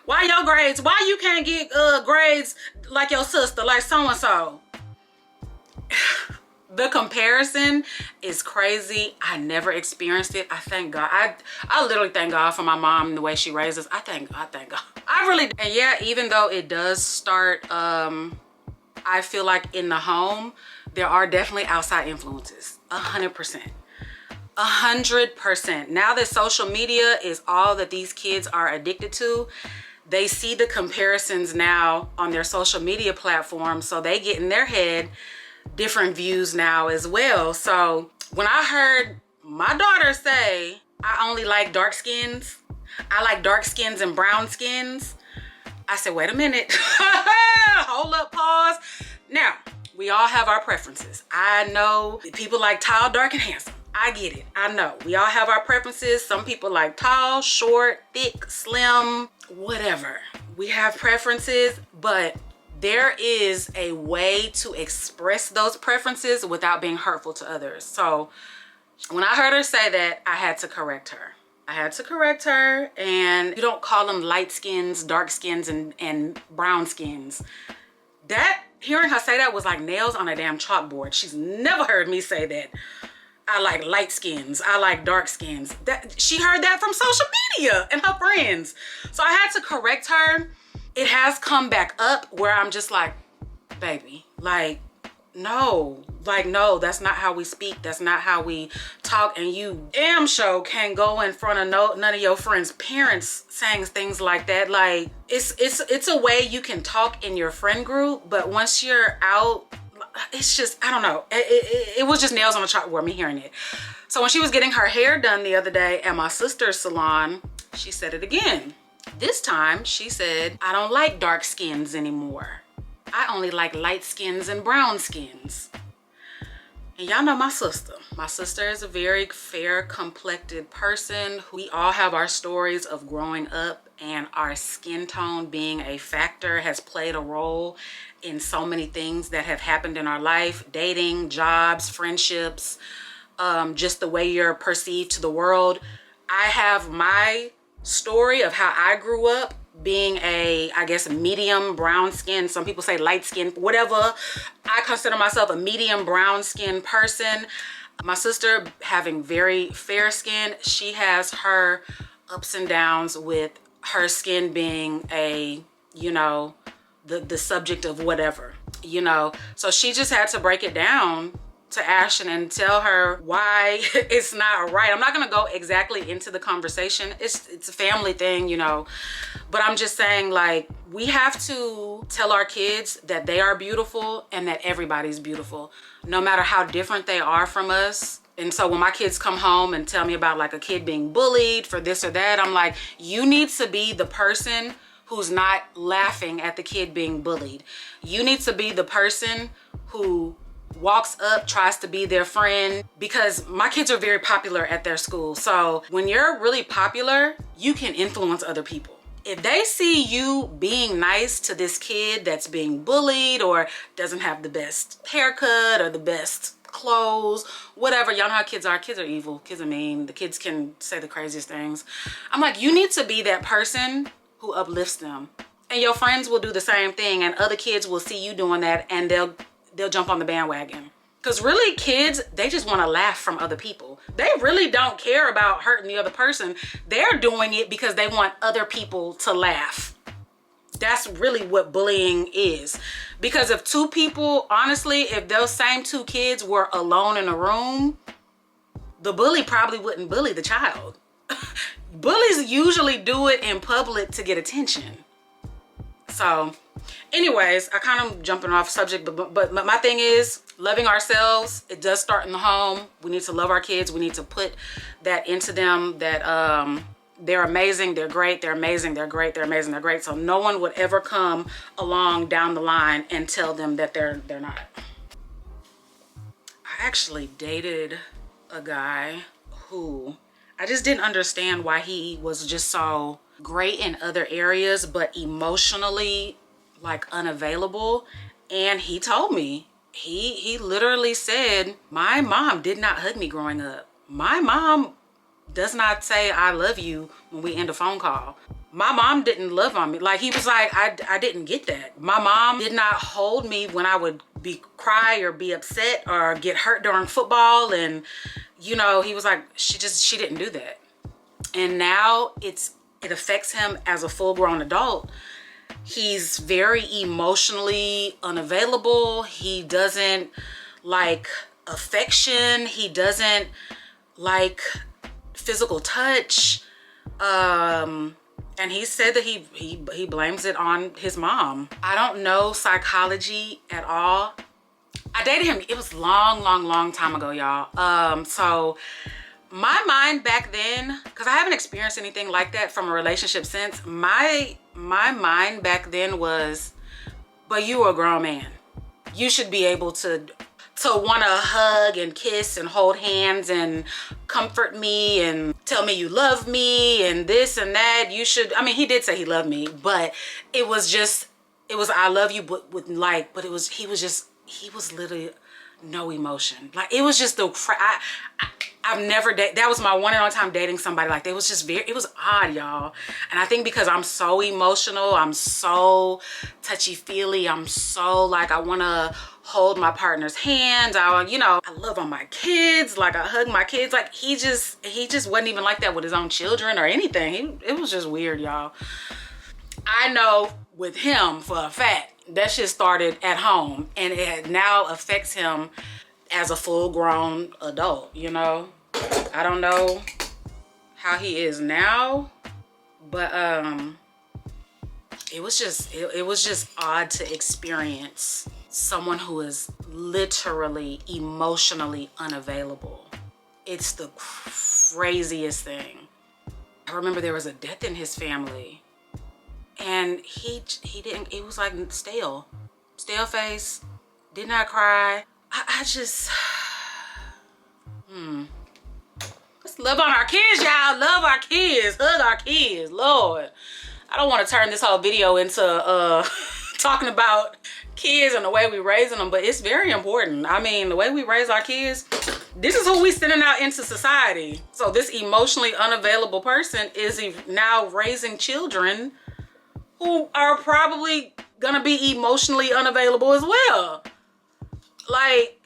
Why your grades? Why you can't get grades like your sister, like so-and-so? The comparison is crazy. I never experienced it. I thank God. I literally thank God for my mom and the way she raised us. I thank God. I really, and yeah, even though it does start, I feel like in the home, there are definitely outside influences. 100%. 100%. Now that social media is all that these kids are addicted to, they see the comparisons now on their social media platforms, so they get in their head different views now as well. So when I heard my daughter say, I only like dark skins, I like dark skins and brown skins, I said, wait a minute. Hold up, pause. Now, we all have our preferences. I know people like tall, dark, and handsome. I get it. I know. We all have our preferences. Some people like tall, short, thick, slim, whatever. We have preferences, but there is a way to express those preferences without being hurtful to others. So when I heard her say that, I had to correct her. And you don't call them light skins, dark skins, and brown skins. That, hearing her say that was like nails on a damn chalkboard. She's never heard me say that. I like light skins, I like dark skins. That, she heard that from social media and her friends. So I had to correct her. It has come back up where I'm just like, baby, like, no, that's not how we speak. That's not how we talk. And you damn sure can't go in front of none of your friends' parents saying things like that. Like, it's a way you can talk in your friend group, but once you're out, it's just, I don't know. It was just nails on the chalkboard, me hearing it. So when she was getting her hair done the other day at my sister's salon, she said it again. This time she said, I don't like dark skins anymore. I only like light skins and brown skins. And y'all know my sister. My sister is a very fair complected person. We all have our stories of growing up, and our skin tone being a factor has played a role in so many things that have happened in our life. Dating, jobs, friendships, just the way you're perceived to the world. I have my story of how I grew up being a, I guess, medium brown skin. Some people say light skin, whatever. I consider myself a medium brown skin person. My sister having very fair skin, she has her ups and downs with her skin being a, you know, the subject of whatever, you know. So she just had to break it down to Ashton and tell her why it's not right. I'm not gonna go exactly into the conversation. It's a family thing, you know, but I'm just saying, like, we have to tell our kids that they are beautiful and that everybody's beautiful, no matter how different they are from us. And so when my kids come home and tell me about like a kid being bullied for this or that, I'm like, you need to be the person who's not laughing at the kid being bullied. You need to be the person who walks up, tries to be their friend, because my kids are very popular at their school. So when you're really popular, you can influence other people. If they see you being nice to this kid that's being bullied or doesn't have the best haircut or the best clothes, whatever, y'all know how kids are. Kids are evil. Kids are mean. The kids can say the craziest things. I'm like, you need to be that person who uplifts them. And your friends will do the same thing, and other kids will see you doing that, and they'll jump on the bandwagon. Because really, kids, they just want to laugh from other people. They really don't care about hurting the other person. They're doing it because they want other people to laugh. That's really what bullying is. Because if two people, honestly, if those same two kids were alone in a room, the bully probably wouldn't bully the child. Bullies usually do it in public to get attention. So anyways, I kind of jumping off subject, but my thing is loving ourselves. It does start in the home. We need to love our kids. We need to put that into them, that they're amazing, they're great, they're amazing, they're great, they're amazing, they're great. So no one would ever come along down the line and tell them that they're not. I actually dated a guy who I just didn't understand why he was just so great in other areas, but emotionally like unavailable. And he told me, he literally said, my mom did not hug me growing up. My mom does not say I love you when we end a phone call. My mom didn't love on me. Like, he was like, I didn't get that. My mom did not hold me when I would cry or be upset or get hurt during football. And you know, he was like, she didn't do that. And now it affects him as a full-grown adult. He's very emotionally unavailable. He doesn't like affection. He doesn't like physical touch. And he said that he blames it on his mom. I don't know psychology at all. I dated him, it was long time ago, y'all. So my mind back then, because I haven't experienced anything like that from a relationship since, my mind back then was, but you were a grown man. You should be able to want to hug and kiss and hold hands and comfort me and tell me you love me and this and that. You should, I mean, he did say he loved me, but it was I love you, but he was literally no emotion. Like, it was just I've never dated. That was my one and only time dating somebody like that. It was just it was odd, y'all. And I think because I'm so emotional, I'm so touchy-feely, I'm so like, I want to hold my partner's hand. I love on my kids. Like, I hug my kids. Like, he just wasn't even like that with his own children or anything. It was just weird, y'all. I know with him for a fact, that shit started at home, and it now affects him as a full-grown adult, you know? I don't know how he is now, but it was just odd to experience someone who is literally emotionally unavailable. It's the craziest thing. I remember there was a death in his family, and he didn't, it was like stale face, did not cry. I just, let's love on our kids, y'all. Love our kids, hug our kids, Lord. I don't want to turn this whole video into talking about kids and the way we raising them, but it's very important. I mean, the way we raise our kids, this is who we sending out into society. So this emotionally unavailable person is now raising children who are probably gonna be emotionally unavailable as well. Like,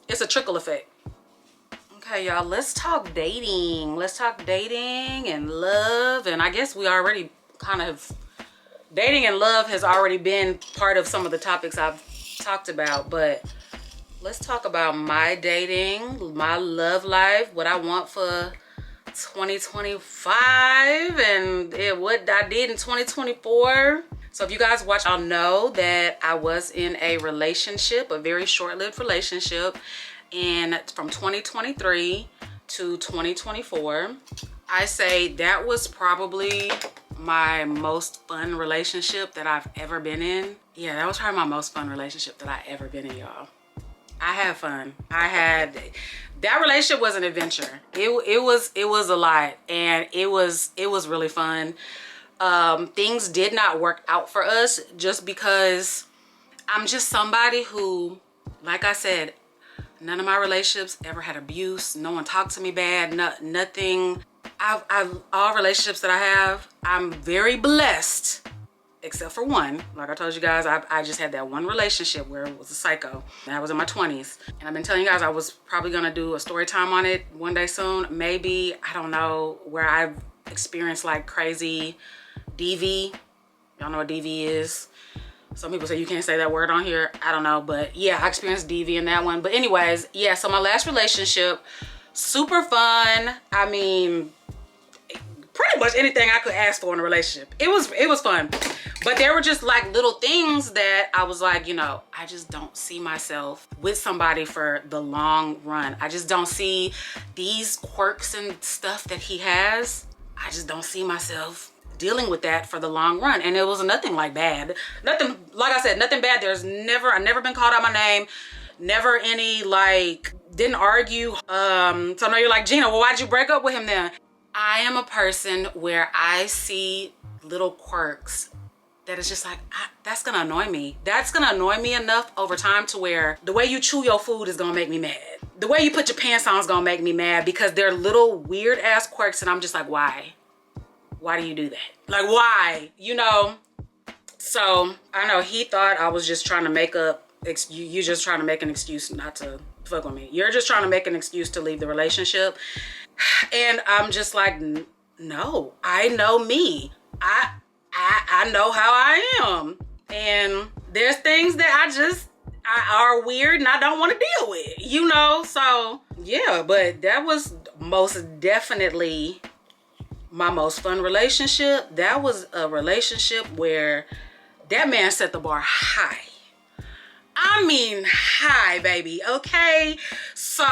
it's a trickle effect. Okay, y'all, let's talk dating. Let's talk dating and love. And I guess we already kind of, dating and love has already been part of some of the topics I've talked about, but let's talk about my dating, my love life, what I want for 2025 and what I did in 2024. So if you guys watch, I'll know that I was in a relationship, a very short-lived relationship, and from 2023 to 2024. I say that was probably my most fun relationship that I've ever been in. Yeah, that was probably my most fun relationship that I ever been in, y'all. I had fun. That relationship was an adventure. It was a lot, and it was really fun. Things did not work out for us just because I'm just somebody who, like I said, none of my relationships ever had abuse. No one talked to me bad, nothing. All relationships that I have, I'm very blessed, except for one. Like I told you guys, I just had that one relationship where it was a psycho. And I was in my 20s. And I've been telling you guys I was probably gonna do a story time on it one day soon. Maybe, I don't know, where I've experienced like crazy DV. Y'all know what DV is? Some people say you can't say that word on here. I don't know, but yeah, I experienced DV in that one. But anyways, yeah, so my last relationship, super fun. I mean, pretty much anything I could ask for in a relationship. It was fun. But there were just like little things that I was like, you know, I just don't see myself with somebody for the long run. I just don't see these quirks and stuff that he has. I just don't see myself dealing with that for the long run. And it was nothing like bad. Nothing, like I said, nothing bad. I've never been called out my name. Never any, like, didn't argue. So I know you're like, Gina, well, why'd you break up with him then? I am a person where I see little quirks that is just like, that's gonna annoy me. That's gonna annoy me enough over time to where the way you chew your food is gonna make me mad. The way you put your pants on is gonna make me mad, because they're little weird ass quirks and I'm just like, why? Why do you do that? Like, why? You know? So I know he thought I was just trying to make up, you're just trying to make an excuse not to fuck with me. You're just trying to make an excuse to leave the relationship. And I'm just like, no, I know me. I know how I am. And there's things that are weird and I don't want to deal with, you know? So yeah, but that was most definitely my most fun relationship. That was a relationship where that man set the bar high. I mean high, baby, okay? So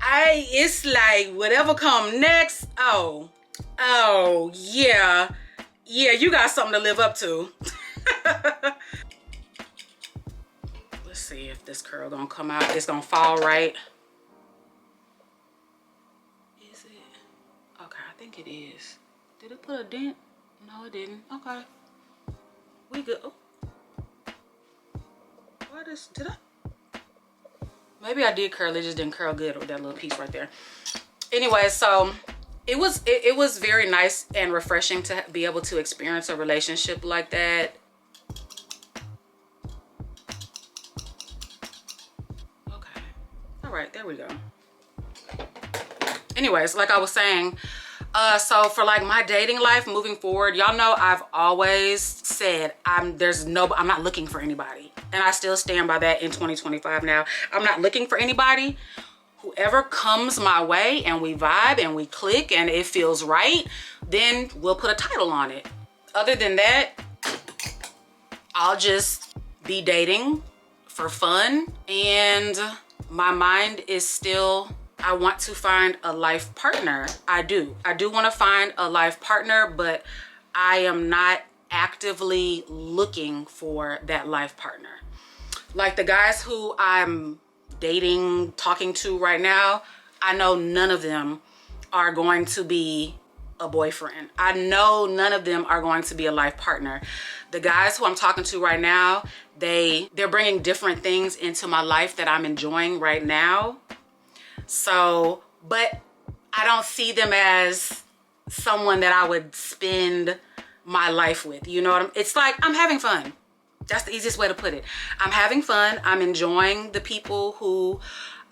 it's like whatever come next, oh yeah, you got something to live up to. Let's see if this curl gonna come out. It's gonna fall right. Is it? Okay, I think it is. Did it put a dent? No, it didn't. Okay, we good. Oh. Did I? Maybe I did curl, it just didn't curl good with that little piece right there. Anyway, so it was very nice and refreshing to be able to experience a relationship like that. Okay, all right, there we go. Anyways, like I was saying, so for like my dating life moving forward, y'all know I've always said I'm not looking for anybody. And I still stand by that in 2025 now. I'm not looking for anybody. Whoever comes my way and we vibe and we click and it feels right, then we'll put a title on it. Other than that, I'll just be dating for fun, and my mind is still, I want to find a life partner. I do want to find a life partner, but I am not actively looking for that life partner. Like the guys who I'm dating, talking to right now, I know none of them are going to be a boyfriend. I know none of them are going to be a life partner. The guys who I'm talking to right now, they're bringing different things into my life that I'm enjoying right now. So, but I don't see them as someone that I would spend my life with. You know what it's like, I'm having fun. That's the easiest way to put it. I'm having fun. I'm enjoying the people who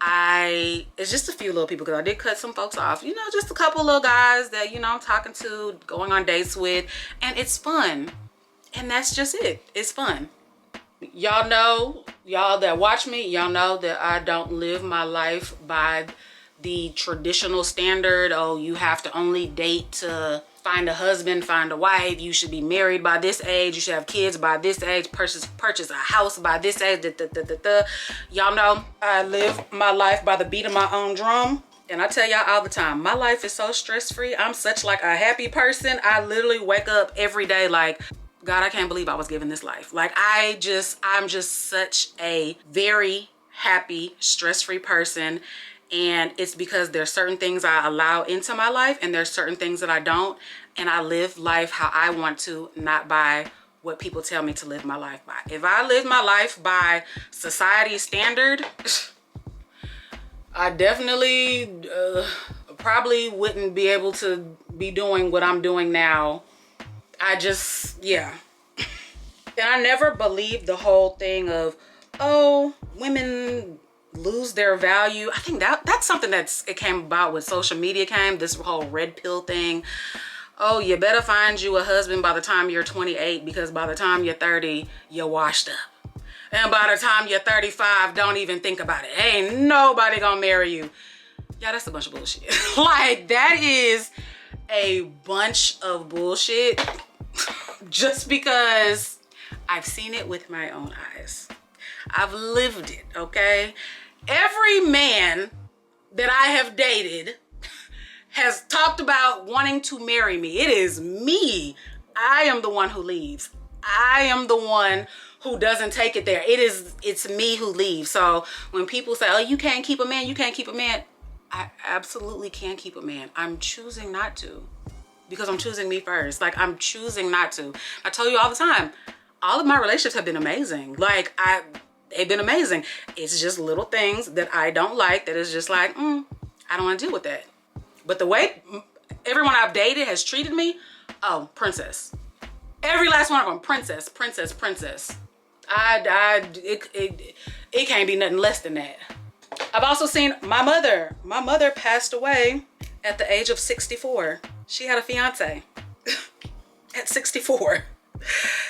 it's just a few little people, because I did cut some folks off, you know, just a couple little guys that, you know, I'm talking to, going on dates with, and it's fun. And that's just it. It's fun. Y'all know, y'all that watch me, y'all know that I don't live my life by the traditional standard. Oh, you have to only date to find a husband, find a wife. You should be married by this age. You should have kids by this age. Purchase a house by this age. Y'all know I live my life by the beat of my own drum. And I tell y'all all the time, my life is so stress-free. I'm such like a happy person. I literally wake up every day like, God, I can't believe I was given this life. Like I'm just such a very happy, stress-free person. And it's because there's certain things I allow into my life and there's certain things that I don't. And I live life how I want to, not by what people tell me to live my life by. If I live my life by society's standard, I definitely probably wouldn't be able to be doing what I'm doing now. Yeah. And I never believed the whole thing of, oh, women lose their value. I think that's something it came about when social media came, this whole red pill thing. Oh, you better find you a husband by the time you're 28, because by the time you're 30, you're washed up. And by the time you're 35, don't even think about it. Ain't nobody gonna marry you. Yeah, that's a bunch of bullshit. Like, that is a bunch of bullshit. Just because I've seen it with my own eyes. I've lived it, okay? Every man that I have dated has talked about wanting to marry me. It is me. I am the one who leaves. I am the one who doesn't take it there. It's me who leaves. So when people say, oh, you can't keep a man, you can't keep a man, I absolutely can keep a man. I'm choosing not to, because I'm choosing me first. Like, I'm choosing not to. I tell you all the time, all of my relationships have been amazing. Like, they've been amazing. It's just little things that I don't like that is just like, I don't want to deal with that. But the way everyone I've dated has treated me, oh, princess. Every last one of them, princess, princess, princess. It can't be nothing less than that. I've also seen my mother. My mother passed away at the age of 64. She had a fiance at 64.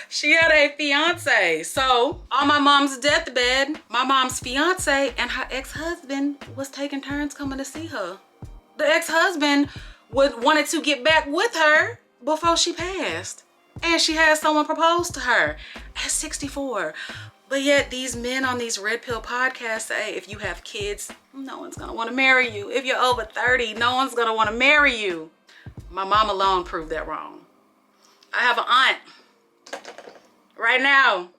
She had a fiance. So on my mom's deathbed, my mom's fiance and her ex-husband was taking turns coming to see her. The ex-husband wanted to get back with her before she passed. And she had someone propose to her at 64. But yet these men on these red pill podcasts say, if you have kids, no one's gonna wanna marry you. If you're over 30, no one's gonna wanna marry you. My mom alone proved that wrong. I have an aunt right now.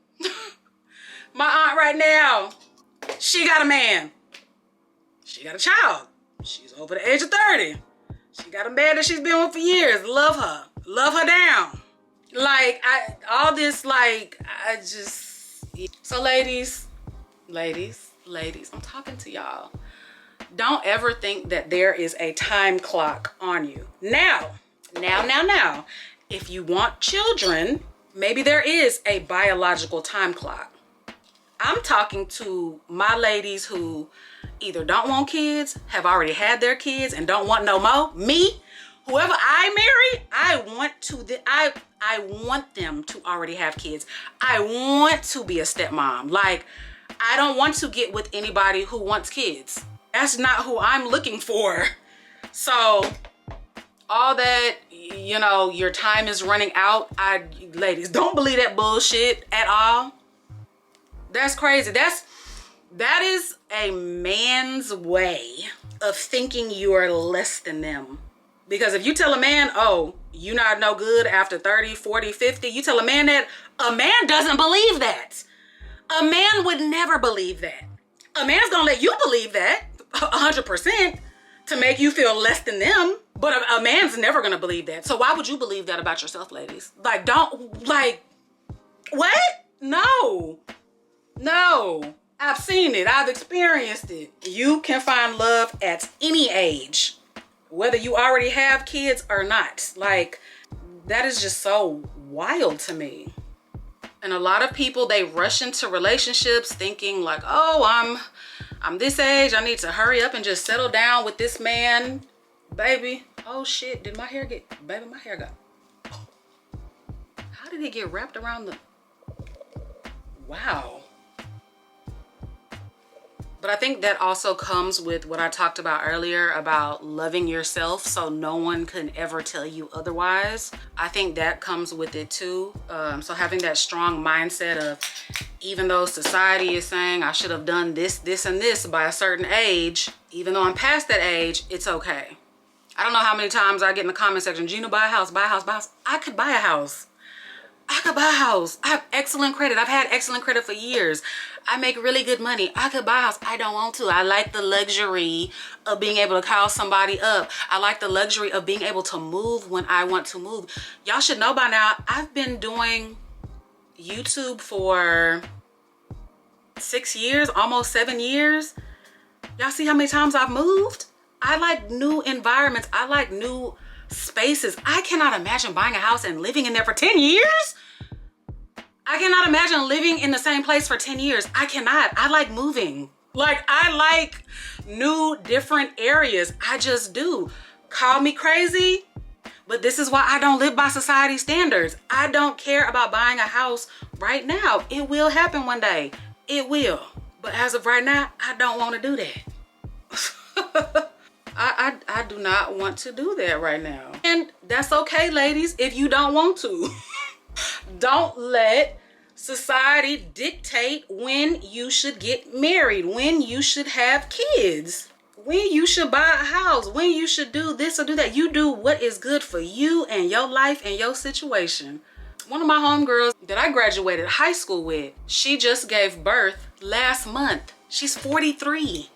My aunt right now, she got a man. She got a child. She's over the age of 30. She got a man that she's been with for years. Love her. Love her down. Like, So ladies, I'm talking to y'all. Don't ever think that there is a time clock on you. Now, if you want children, maybe there is a biological time clock. I'm talking to my ladies who either don't want kids, have already had their kids, and don't want no more. Me, whoever I marry, I want them to already have kids. I want to be a stepmom. Like, I don't want to get with anybody who wants kids. That's not who I'm looking for. So all that, you know, your time is running out, ladies, don't believe that bullshit at all. That's crazy. That is a man's way of thinking you are less than them. Because if you tell a man, oh, you not no good after 30, 40, 50, you tell a man that, a man doesn't believe that. A man would never believe that. A man's gonna let you believe that 100% to make you feel less than them. But a man's never gonna believe that. So why would you believe that about yourself, ladies? Like, don't, like, what? No. No. I've seen it. I've experienced it. You can find love at any age, whether you already have kids or not. Like, that is just so wild to me. And a lot of people, they rush into relationships thinking like, oh, I'm this age, I need to hurry up and just settle down with this man. Baby, oh shit, did my hair get, baby, my hair got, how did it get wrapped around the, wow. But I think that also comes with what I talked about earlier about loving yourself so no one can ever tell you otherwise. I think that comes with it too. So having that strong mindset of, even though society is saying I should have done this, this, and this by a certain age, even though I'm past that age, it's okay. I don't know how many times I get in the comment section, Gina, buy a house, buy a house, buy a house. I could buy a house. I could buy a house. I have excellent credit. I've had excellent credit for years. I make really good money. I could buy a house. I don't want to. I like the luxury of being able to call somebody up. I like the luxury of being able to move when I want to move. Y'all should know by now, I've been doing YouTube for 6 years, almost 7 years. Y'all see how many times I've moved? I like new environments. I like new spaces. I cannot imagine buying a house and living in there for 10 years. I cannot imagine living in the same place for 10 years. I cannot. I like moving. Like, I like new, different areas. I just do. Call me crazy, but this is why I don't live by society standards. I don't care about buying a house right now. It will happen one day. It will. But as of right now, I don't want to do that. I do not want to do that right now. And that's okay, ladies, if you don't want to. Don't let society dictate when you should get married, when you should have kids, when you should buy a house, when you should do this or do that. You do what is good for you and your life and your situation. One of my homegirls that I graduated high school with, she just gave birth last month. She's 43.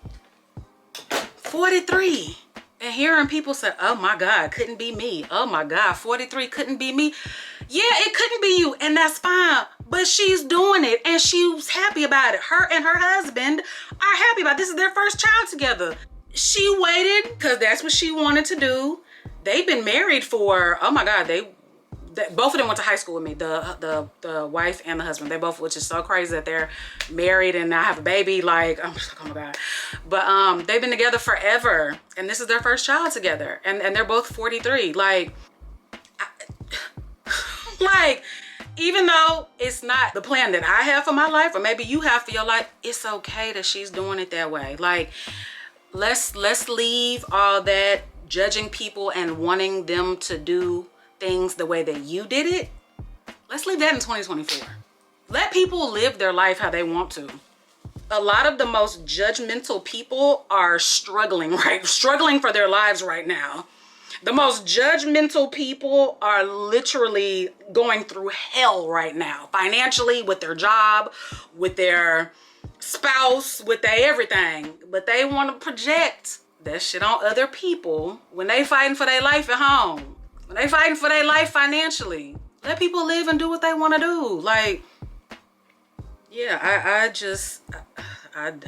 43. And hearing people say, oh my God, couldn't be me. Oh my God, 43 couldn't be me. Yeah, it couldn't be you, and that's fine. But she's doing it and she's happy about it. Her and her husband are happy about it. This is their first child together. She waited because that's what she wanted to do. They've been married for, oh my God, both of them went to high school with me, the wife and the husband. They both, which is so crazy that they're married and now have a baby. Like, I'm just like, oh my God. But they've been together forever, and this is their first child together, and they're both 43. Like, like, even though it's not the plan that I have for my life, or maybe you have for your life, it's okay that she's doing it that way. Like, let's leave all that judging people and wanting them to do things the way that you did it. Let's leave that in 2024. Let people live their life how they want to. A lot of the most judgmental people are struggling for their lives right now. The most judgmental people are literally going through hell right now, financially, with their job, with their spouse, with their everything. But they want to project that shit on other people when they fighting for their life at home. When they fighting for their life financially. Let people live and do what they want to do. Like, yeah, I'm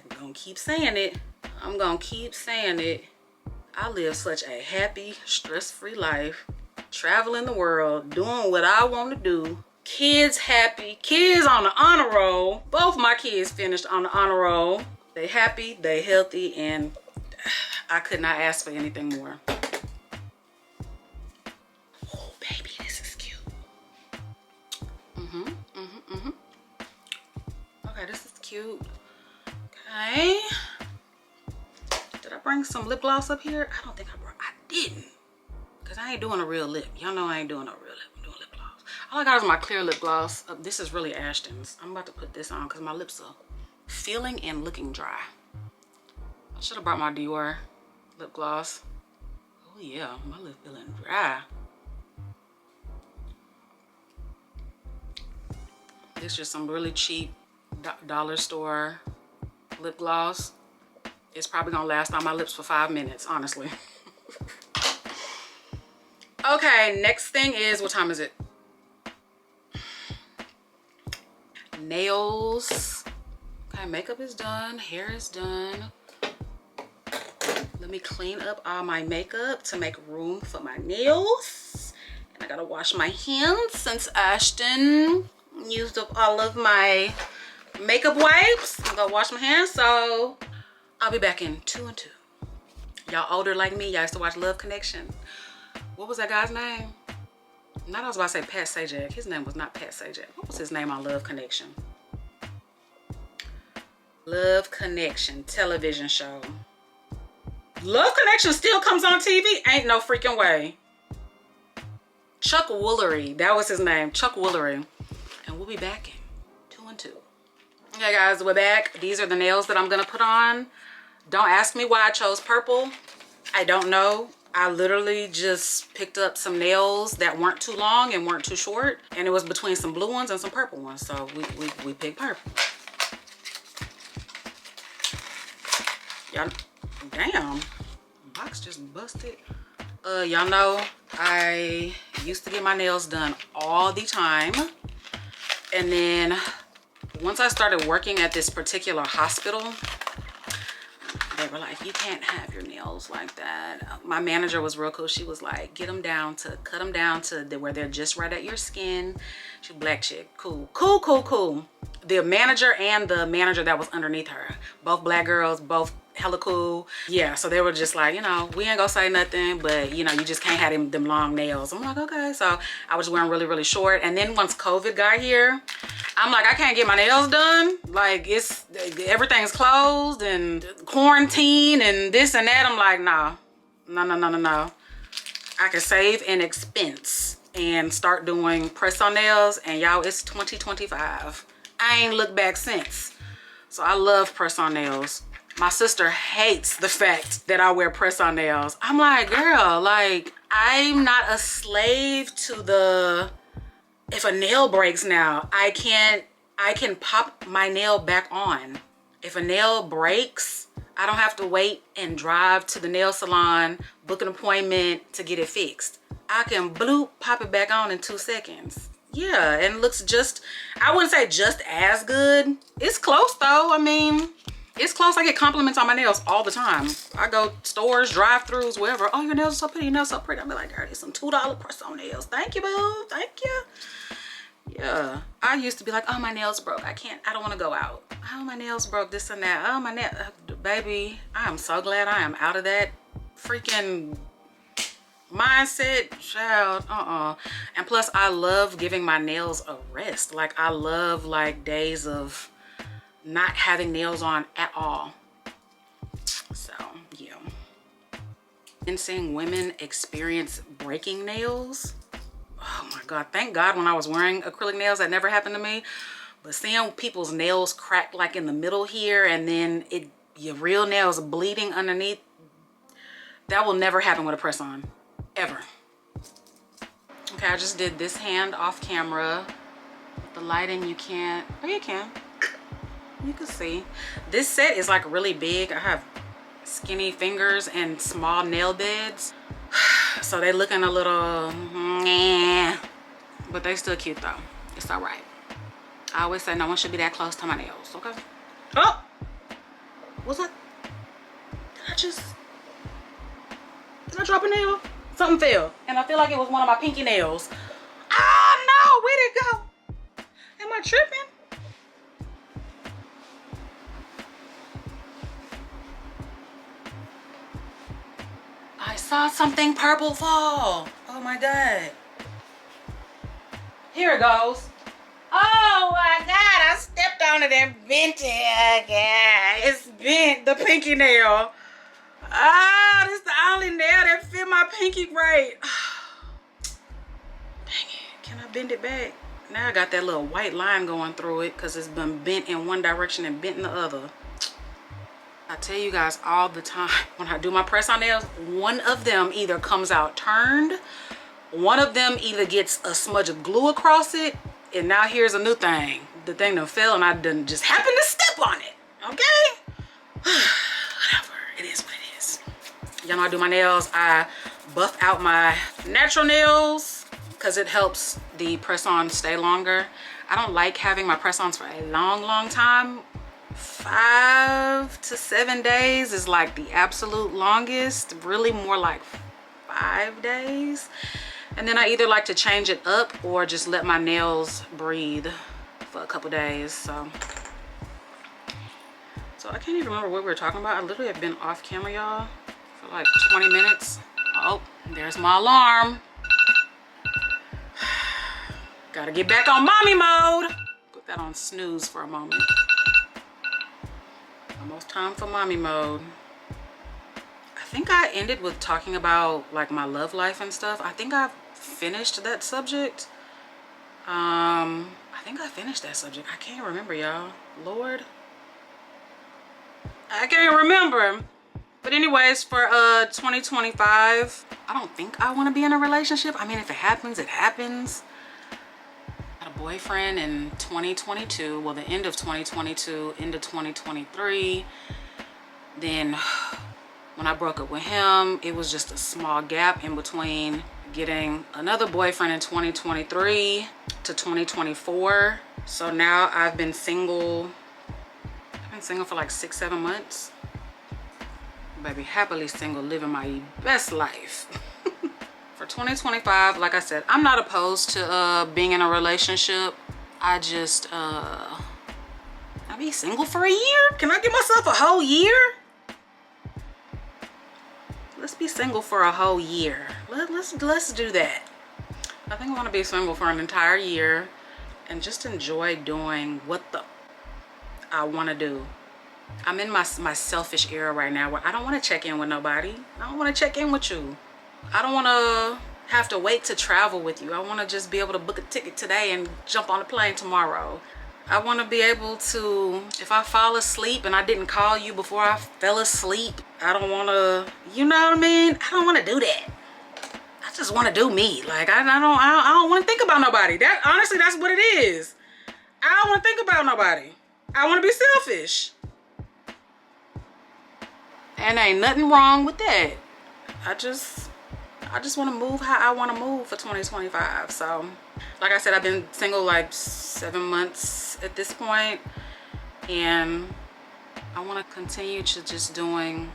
gonna keep saying it. I'm gonna keep saying it. I live such a happy, stress-free life. Traveling the world, doing what I want to do. Kids happy. Kids on the honor roll. Both my kids finished on the honor roll. They happy, they healthy, and I could not ask for anything more. Okay, this is cute. Okay. Did I bring some lip gloss up here? I don't think I didn't. Because I ain't doing a real lip. Y'all know I ain't doing no real lip. I'm doing lip gloss. All I got is my clear lip gloss. This is really Ashton's. I'm about to put this on because my lips are feeling and looking dry. I should have brought my Dior lip gloss. Oh yeah, my lip feeling dry. This is just some really cheap dollar store lip gloss. It's probably gonna last on my lips for 5 minutes, honestly. Okay, next thing is, what time is it? Nails. Okay, makeup is done, hair is done. Let me clean up all my makeup to make room for my nails. And I gotta wash my hands since Ashton used up all of my makeup wipes. I'm gonna wash my hands, so I'll be back in 2 and 2. Y'all older like me, y'all used to watch Love Connection. What was that guy's name? Not I was about to say Pat Sajak. His name was not Pat Sajak. What was his name on Love Connection? Love Connection television show. Love Connection still comes on TV? Ain't no freaking way. Chuck Woolery. That was his name. Chuck Woolery. And we'll be back in 2 and 2. Okay guys, we're back. These are the nails that I'm gonna put on. Don't ask me why I chose purple. I don't know. I literally just picked up some nails that weren't too long and weren't too short. And it was between some blue ones and some purple ones. So we picked purple. Y'all, damn, box just busted. Y'all know I used to get my nails done all the time. And then once I started working at this particular hospital, they were like, you can't have your nails like that. My manager was real cool. She was like, cut them down to where they're just right at your skin. She's a black chick. Cool. The manager and the manager that was underneath her, both black girls, both hella cool. Yeah, so they were just like, you know, we ain't gonna say nothing, but you know, you just can't have them long nails. I'm like, okay. So I was wearing really short. And then once COVID got here, I'm like, I can't get my nails done. Like, everything's closed and quarantine and this and that. I'm like, no. I can save an expense and start doing press on nails. And y'all, it's 2025. I ain't looked back since. So I love press on nails. My sister hates the fact that I wear press on nails. I'm like, girl, like, I'm not a slave to the, if a nail breaks now, I can pop my nail back on. If a nail breaks, I don't have to wait and drive to the nail salon, book an appointment to get it fixed. I can bloop, pop it back on in 2 seconds. Yeah, and it looks just, I wouldn't say just as good. It's close though. I mean, it's close. I get compliments on my nails all the time. I go stores, drive-thrus, wherever. Oh, your nails are so pretty. Your nails are so pretty. I'll be like, girl, these some $2 press-on nails. Thank you, boo. Thank you. Yeah. I used to be like, oh, my nails broke. I don't want to go out. Oh, my nails broke, this and that. Oh, my nail. Baby, I am so glad I am out of that freaking mindset, child. And plus, I love giving my nails a rest. Like, I love, like, days of not having nails on at all. So yeah, and seeing women experience breaking nails, oh my god, thank god when I was wearing acrylic nails that never happened to me. But seeing people's nails cracked like in the middle here, and then your real nails bleeding underneath, that will never happen with a press on, ever. Okay, I just did this hand off camera. With the lighting, you can't, oh, you can see this set is like really big. I have skinny fingers and small nail beds, so they looking a little but they still cute though. It's all right. I always say no one should be that close to my nails. Okay. Oh, what's that? Did I drop a nail? Something fell and I feel like it was one of my pinky nails. Oh no, where'd it go? Am I tripping? I saw something purple fall. Oh my god. Here it goes. Oh my god, I stepped on it and bent it again. It's bent, the pinky nail. Ah, this is the only nail that fit my pinky right. Dang it. Can I bend it back? Now I got that little white line going through it because it's been bent in one direction and bent in the other. I tell you guys all the time, when I do my press-on nails, one of them either comes out turned, one of them either gets a smudge of glue across it, and now here's a new thing. The thing done fell and I done just happened to step on it, okay? Whatever, it is what it is. Y'all know I do my nails, I buff out my natural nails because it helps the press-on stay longer. I don't like having my press-ons for a long time. 5 to 7 days is like the absolute longest, really more like 5 days. And then I either like to change it up or just let my nails breathe for a couple days. So I can't even remember what we were talking about. I literally have been off camera, y'all, for like 20 minutes. Oh, there's my alarm. Gotta get back on mommy mode. Put that on snooze for a moment. Almost time for mommy mode. I think I ended with talking about like my love life and stuff. I think I've finished that subject. I think I finished that subject. I can't remember, y'all. Lord, I can't remember. But anyways, for 2025, I don't think I want to be in a relationship. I mean, if it happens, it happens. I had a boyfriend in 2022, well, the end of 2022 into 2023. Then when I broke up with him, it was just a small gap in between getting another boyfriend in 2023 to 2024. So now I've been single for like 6-7 months. Baby, happily single, living my best life. For 2025, like I said, I'm not opposed to being in a relationship. I just I'll be single for a year. Can I give myself a whole year? Let's be single for a whole year. Let's do that. I think I want to be single for an entire year and just enjoy doing what I want to do. I'm in my selfish era right now where I don't want to check in with nobody. I don't want to check in with you. I don't want to have to wait to travel with you. I want to just be able to book a ticket today and jump on a plane tomorrow. I want to be able to, if I fall asleep and I didn't call you before I fell asleep, I don't want to, you know what I mean? I don't want to do that. I just want to do me. Like, I don't want to think about nobody. That, honestly, that's what it is. I don't want to think about nobody. I want to be selfish. And ain't nothing wrong with that. I just want to move how I want to move for 2025. So, like I said, I've been single like 7 months at this point, and I want to continue to just doing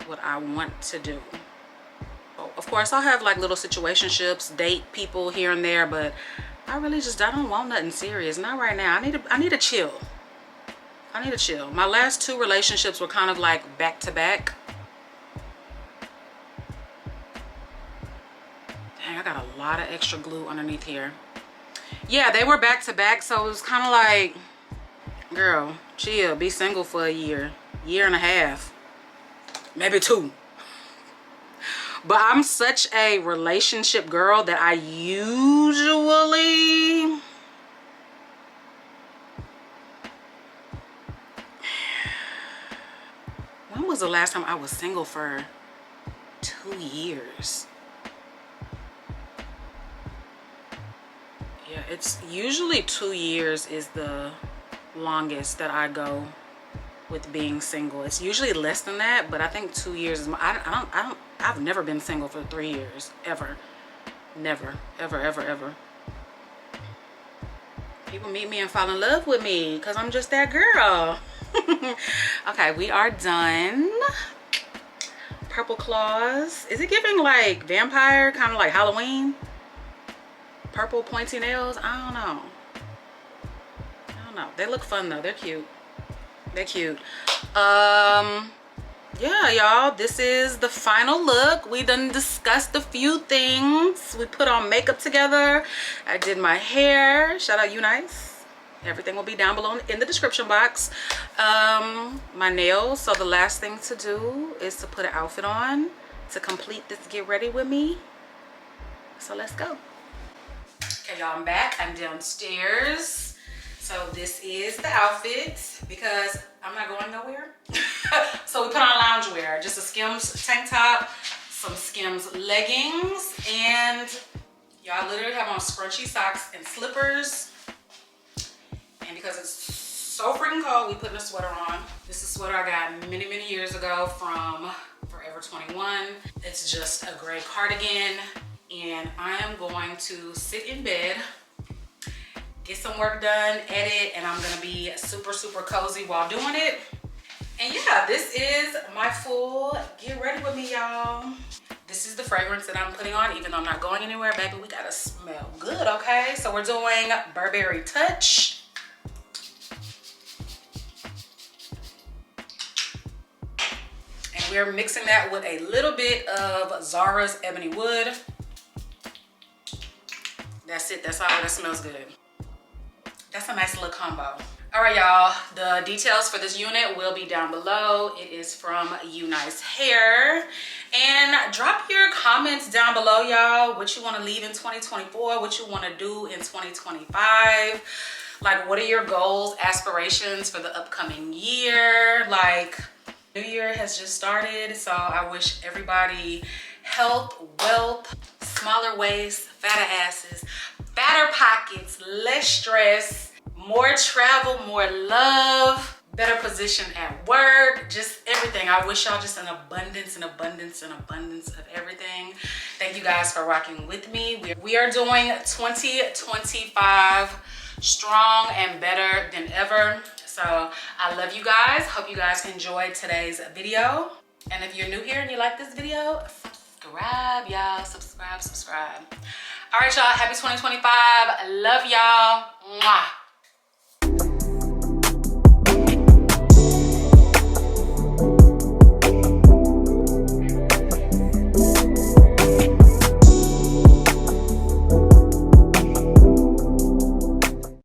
what I want to do. Of course, I'll have like little situationships, date people here and there, but I don't want nothing serious. Not right now. I need to chill. I need to chill. My last 2 relationships were kind of like back to back. Dang, I got a lot of extra glue underneath here. Yeah, they were back to back, so it was kind of like, girl, chill, be single for a year and a half, maybe 2. But I'm such a relationship girl that I usually, when was the last time I was single for 2 years? Yeah, it's usually 2 years is the longest that I go with being single. It's usually less than that, but I think 2 years is I've never been single for 3 years, ever. Never, ever. People meet me and fall in love with me because I'm just that girl. Okay, we are done. Purple claws. Is it giving like vampire, kind of like Halloween? Purple pointy nails? I don't know. They look fun though. They're cute. Yeah, y'all, this is the final look. We done discussed a few things. We put on makeup together. I did my hair. Shout out You Nice. Everything will be down below in the description box. My nails. So the last thing to do is to put an outfit on to complete this get ready with me. So let's go. Okay, y'all, I'm back. I'm downstairs. So this is the outfit because I'm not going nowhere. So we put on loungewear, just a Skims tank top, some Skims leggings, and y'all literally have on scrunchy socks and slippers. And because it's so freaking cold, we putting a sweater on. This is a sweater I got many, many years ago from Forever 21. It's just a gray cardigan, and I am going to sit in bed, get some work done, edit, and I'm gonna be super, super cozy while doing it. And yeah, this is my full get ready with me, y'all. This is the fragrance that I'm putting on, even though I'm not going anywhere, baby. We gotta smell good, okay? So we're doing Burberry Touch. And we're mixing that with a little bit of Zara's Ebony Wood. That's it, that's all, that smells good. That's a nice little combo. All right, y'all, the details for this unit will be down below. It is from Nice Hair. And drop your comments down below, y'all, what you want to leave in 2024, what you want to do in 2025. Like, what are your goals, aspirations for the upcoming year? Like, New Year has just started, so I wish everybody health, wealth, smaller waists, fatter asses, fatter pockets, less stress, more travel, more love, better position at work, just everything. I wish y'all just an abundance and abundance and abundance of everything. Thank you guys for rocking with me. We are doing 2025 strong and better than ever. So I love you guys. Hope you guys enjoyed today's video. And if you're new here and you like this video, subscribe, y'all. Subscribe. All right, y'all. Happy 2025. I love y'all. Mwah.